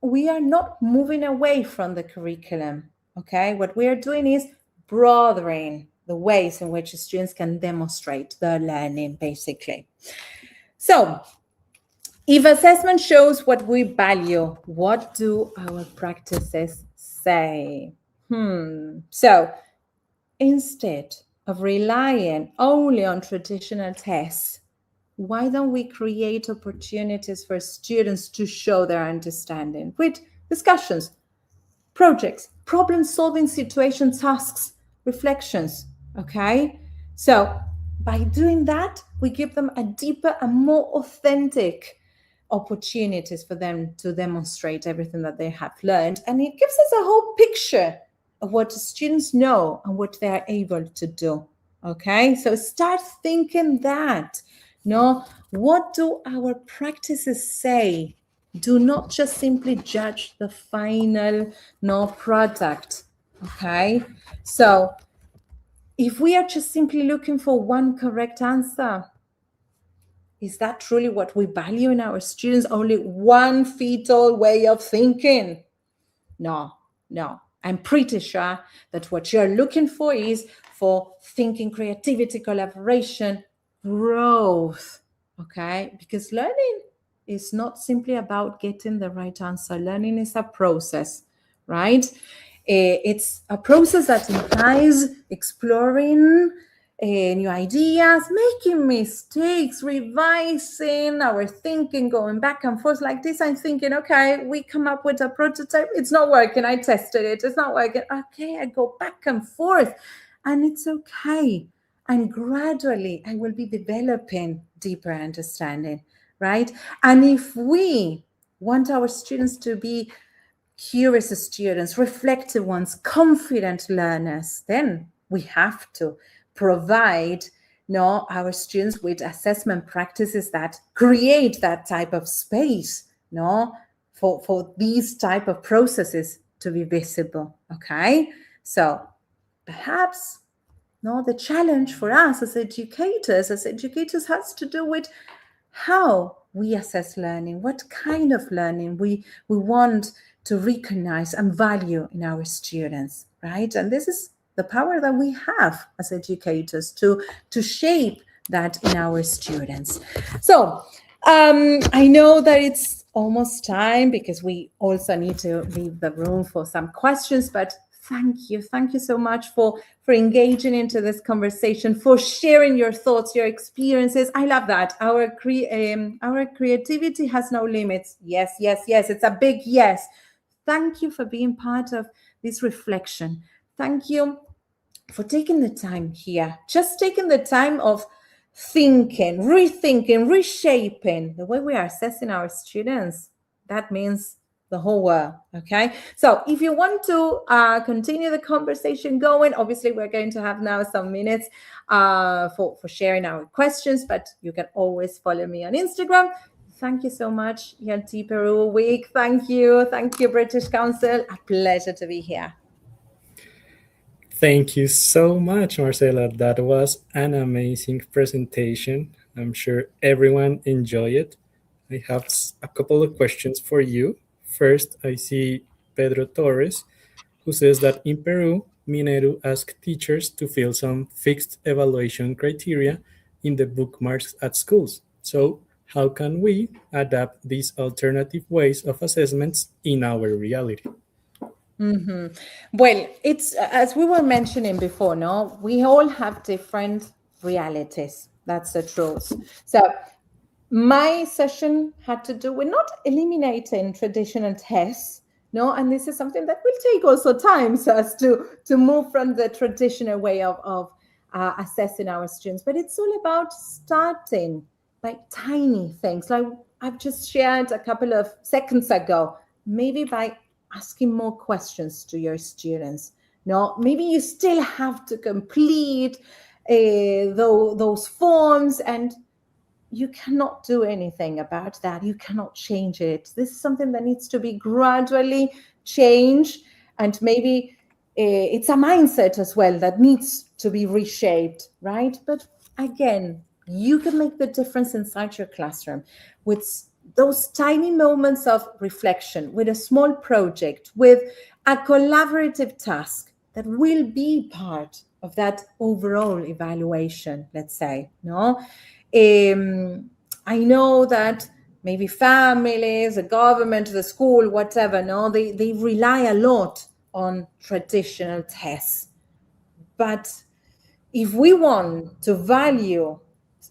we are not moving away from the curriculum, okay? What we are doing is broadening the ways in which students can demonstrate their learning, basically. So if assessment shows what we value, what do our practices say? So instead of relying only on traditional tests, why don't we create opportunities for students to show their understanding with discussions, projects, problem-solving situation tasks, reflections, okay? So by doing that, we give them a deeper and more authentic opportunities for them to demonstrate everything that they have learned. And it gives us a whole picture of what the students know and what they're able to do, okay? So start thinking that, what do our practices say? Do not just simply judge the final product, okay? So if we are just simply looking for one correct answer, is that truly what we value in our students? Only one fetal way of thinking? No. I'm pretty sure that what you're looking for is for thinking, creativity, collaboration, growth, okay? Because learning is not simply about getting the right answer. Learning is a process, right? It's a process that implies exploring new ideas, making mistakes, revising our thinking, going back and forth like this. I'm thinking, okay, we come up with a prototype. It's not working. I tested it. It's not working. Okay, I go back and forth, and it's okay. And gradually, I will be developing deeper understanding. right? And if we want our students to be curious students, reflective ones, confident learners, then we have to provide our students with assessment practices that create that type of space for these type of processes to be visible. Okay, so perhaps the challenge for us as educators has to do with how we assess learning, what kind of learning we want to recognize and value in our students, right? And this is the power that we have as educators to shape that in our students. So I know that it's almost time because we also need to leave the room for some questions, but thank you so much for engaging into this conversation, for sharing your thoughts, your experiences. I love that. Our creativity has no limits. Yes, it's a big yes. Thank you for being part of this reflection. Thank you for taking the time here, just taking the time of thinking, rethinking, reshaping the way we are assessing our students. That means the whole world. Okay, so if you want to continue the conversation going, obviously we're going to have now some minutes for sharing our questions, but you can always follow me on Instagram. Thank you so much, ELT Peru Week. Thank you, British Council. A pleasure to be here. Thank you so much, Marcela. That was an amazing presentation. I'm sure everyone enjoyed it. I have a couple of questions for you. First, I see Pedro Torres, who says that in Peru, Mineru asked teachers to fill some fixed evaluation criteria in the bookmarks at schools. So how can we adapt these alternative ways of assessments in our reality? Mm-hmm. Well, it's as we were mentioning before, we all have different realities. That's the truth. So my session had to do with not eliminating traditional tests, and this is something that will take also time for us to move from the traditional way of assessing our students. But it's all about starting by tiny things, like I've just shared a couple of seconds ago, maybe by asking more questions to your students. Maybe you still have to complete those forms, and you cannot do anything about that. You cannot change it. This is something that needs to be gradually changed, and maybe it's a mindset as well that needs to be reshaped, right? But again, you can make the difference inside your classroom with those tiny moments of reflection, with a small project, with a collaborative task that will be part of that overall evaluation, let's say. I know that maybe families, the government, the school, whatever, they rely a lot on traditional tests. But if we want to value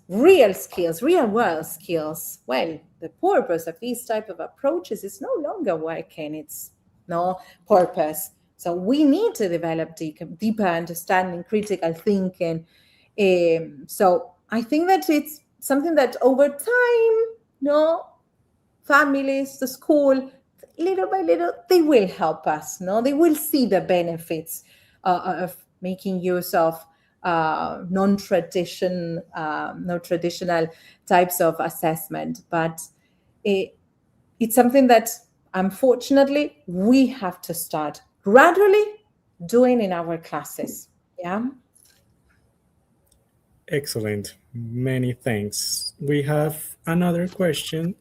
real skills, real world skills, well, the purpose of these type of approaches is no longer working. It's no purpose. So we need to develop deeper understanding, critical thinking. So I think that it's something that over time, families, the school, little by little, they will help us. They will see the benefits of making use of non-traditional types of assessment. But it's something that, unfortunately, we have to start gradually doing in our classes. Yeah. Excellent. Many thanks. We have another question.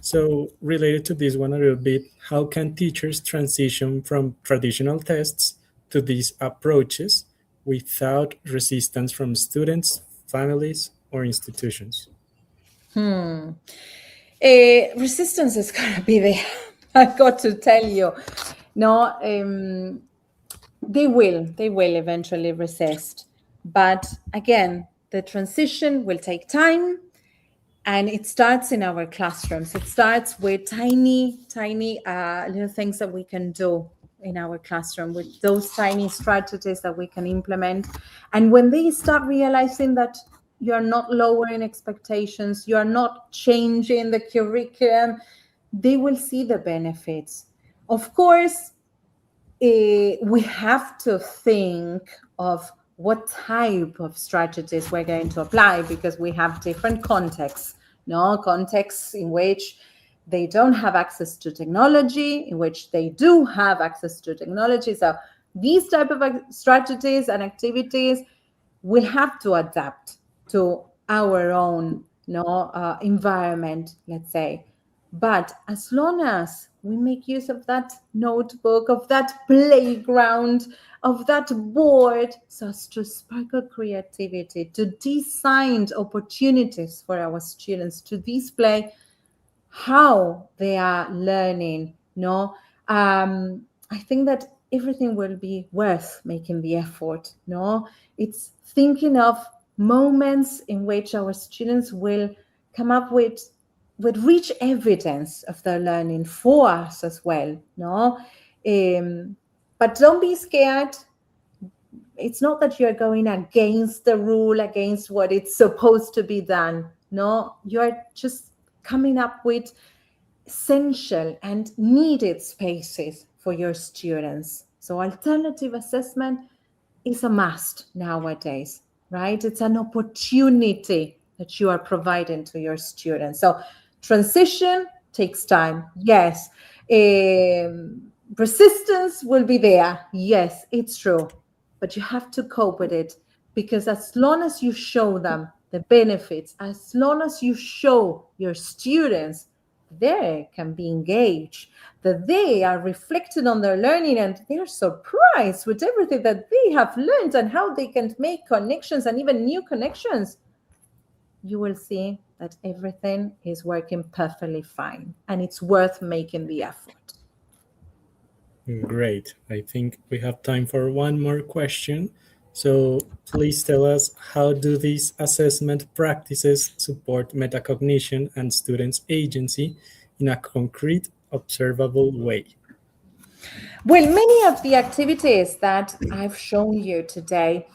So related to this one a little bit, how can teachers transition from traditional tests to these approaches without resistance from students, families, or institutions? Resistance is going to be there. I've got to tell you. They will eventually resist. But again, the transition will take time, and it starts in our classrooms. It starts with tiny little things that we can do in our classroom, with those tiny strategies that we can implement. And when they start realizing that you're not lowering expectations, you're not changing the curriculum, they will see the benefits. Of course, we have to think of what type of strategies we're going to apply, because we have different contexts, contexts in which they don't have access to technology, in which they do have access to technology. So these type of strategies and activities will have to adapt to our own environment, let's say. But as long as we make use of that notebook, of that playground, of that board, so as to sparkle creativity, to design opportunities for our students to display how they are learning, I think that everything will be worth making the effort. It's thinking of moments in which our students will come up with rich evidence of their learning for us as well. But don't be scared. It's not that you're going against the rule, against what it's supposed to be done. No, you're just coming up with essential and needed spaces for your students. So alternative assessment is a must nowadays, right? It's an opportunity that you are providing to your students. So transition takes time, yes. Resistance will be there, yes, it's true. But you have to cope with it, because as long as you show them the benefits, as long as you show your students they can be engaged, that they are reflecting on their learning and they're surprised with everything that they have learned and how they can make connections and even new connections, you will see that everything is working perfectly fine and it's worth making the effort. Great. I think we have time for one more question. So please tell us, how do these assessment practices support metacognition and students' agency in a concrete, observable way? Well, many of the activities that I've shown you today,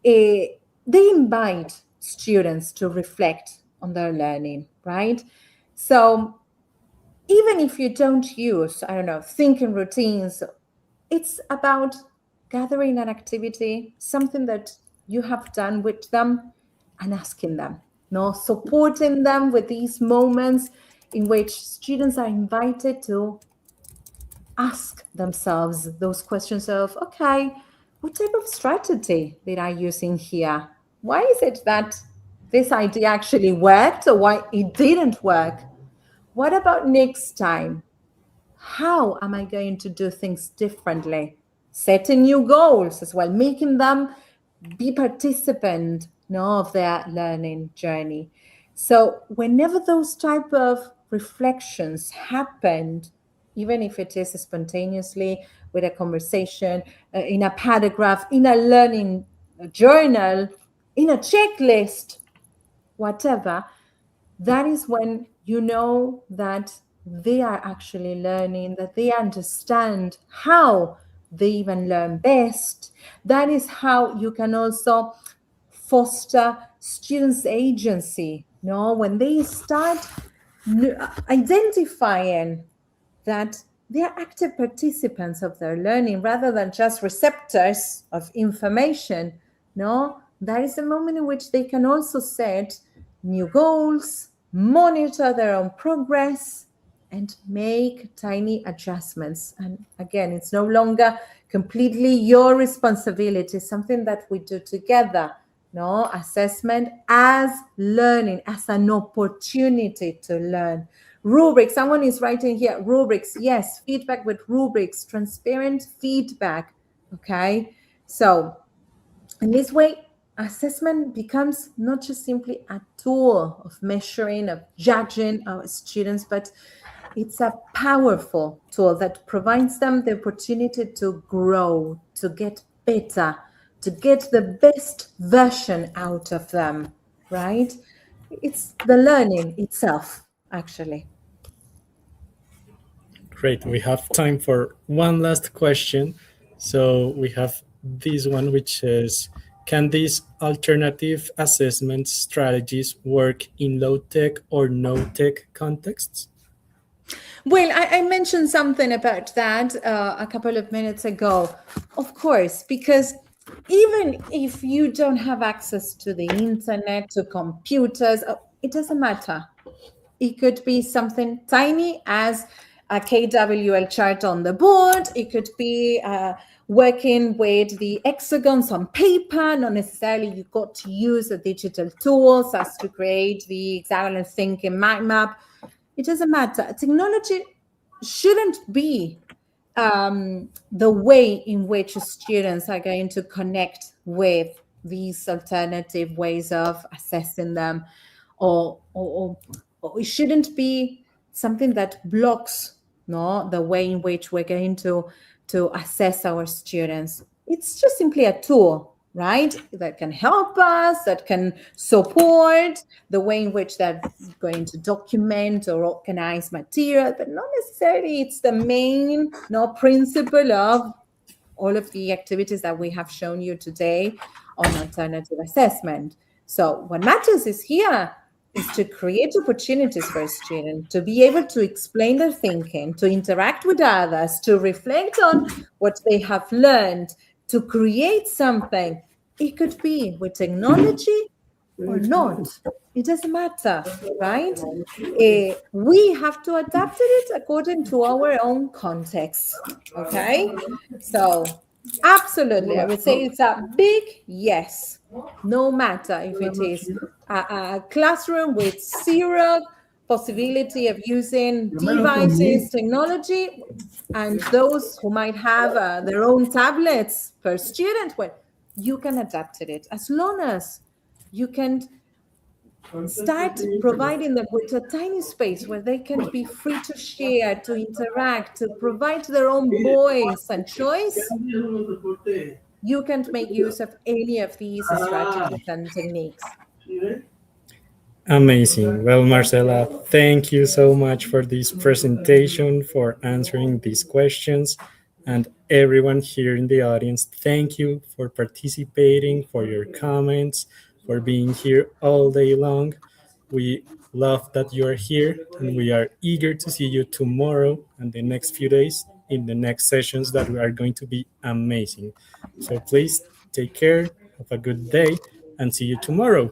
they invite students to reflect on their learning, right? So even if you don't use, thinking routines, it's about gathering an activity, something that you have done with them, and asking them, supporting them with these moments in which students are invited to ask themselves those questions of, okay, what type of strategy did I use in here? Why is it that this idea actually worked, or why it didn't work? What about next time? How am I going to do things differently? Setting new goals as well, making them be participant of their learning journey. So whenever those type of reflections happened, even if it is spontaneously with a conversation, in a paragraph, in a learning journal, in a checklist, whatever, that is when you know that they are actually learning, that they understand how they even learn best. That is how you can also foster students' agency. When they start identifying that they are active participants of their learning rather than just receptors of information. That is a moment in which they can also set new goals, monitor their own progress, and make tiny adjustments. And again, it's no longer completely your responsibility, something that we do together. Assessment as learning, as an opportunity to learn. Rubrics, someone is writing here, rubrics, yes, feedback with rubrics, transparent feedback, okay? So in this way, assessment becomes not just simply a tool of measuring, of judging our students, but it's a powerful tool that provides them the opportunity to grow, to get better, to get the best version out of them, right? It's the learning itself, actually. Great. We have time for one last question. So we have this one, which is, Can these alternative assessment strategies work in low-tech or no-tech contexts? Well, I mentioned something about that a couple of minutes ago. Of course, because even if you don't have access to the internet, to computers, it doesn't matter. It could be something tiny as a KWL chart on the board. It could be working with the hexagons on paper. Not necessarily you've got to use the digital tools as to create the hexagonal thinking mind map. It doesn't matter. Technology shouldn't be the way in which students are going to connect with these alternative ways of assessing them, or it shouldn't be something that blocks the way in which we're going to assess our students. It's just simply a tool, right? That can help us, that can support the way in which they're going to document or organize material, but not necessarily it's the main principle of all of the activities that we have shown you today on alternative assessment. So what matters is to create opportunities for a student to be able to explain their thinking, to interact with others, to reflect on what they have learned, to create something. It could be with technology or not. It doesn't matter, right? We have to adapt it according to our own context, okay? So absolutely, I would say it's a big yes, no matter if it is a classroom with zero possibility of using devices, technology, and those who might have their own tablets per student, well, you can adapt it as long as you can start providing them with a tiny space where they can be free to share, to interact, to provide their own voice and choice. You can make use of any of these strategies and techniques. Amazing. Well, Marcela, thank you so much for this presentation, for answering these questions. And everyone here in the audience, thank you for participating, for your comments, for being here all day long. We love that you are here, and we are eager to see you tomorrow and the next few days in the next sessions that are going to be amazing. So please take care, have a good day, and see you tomorrow.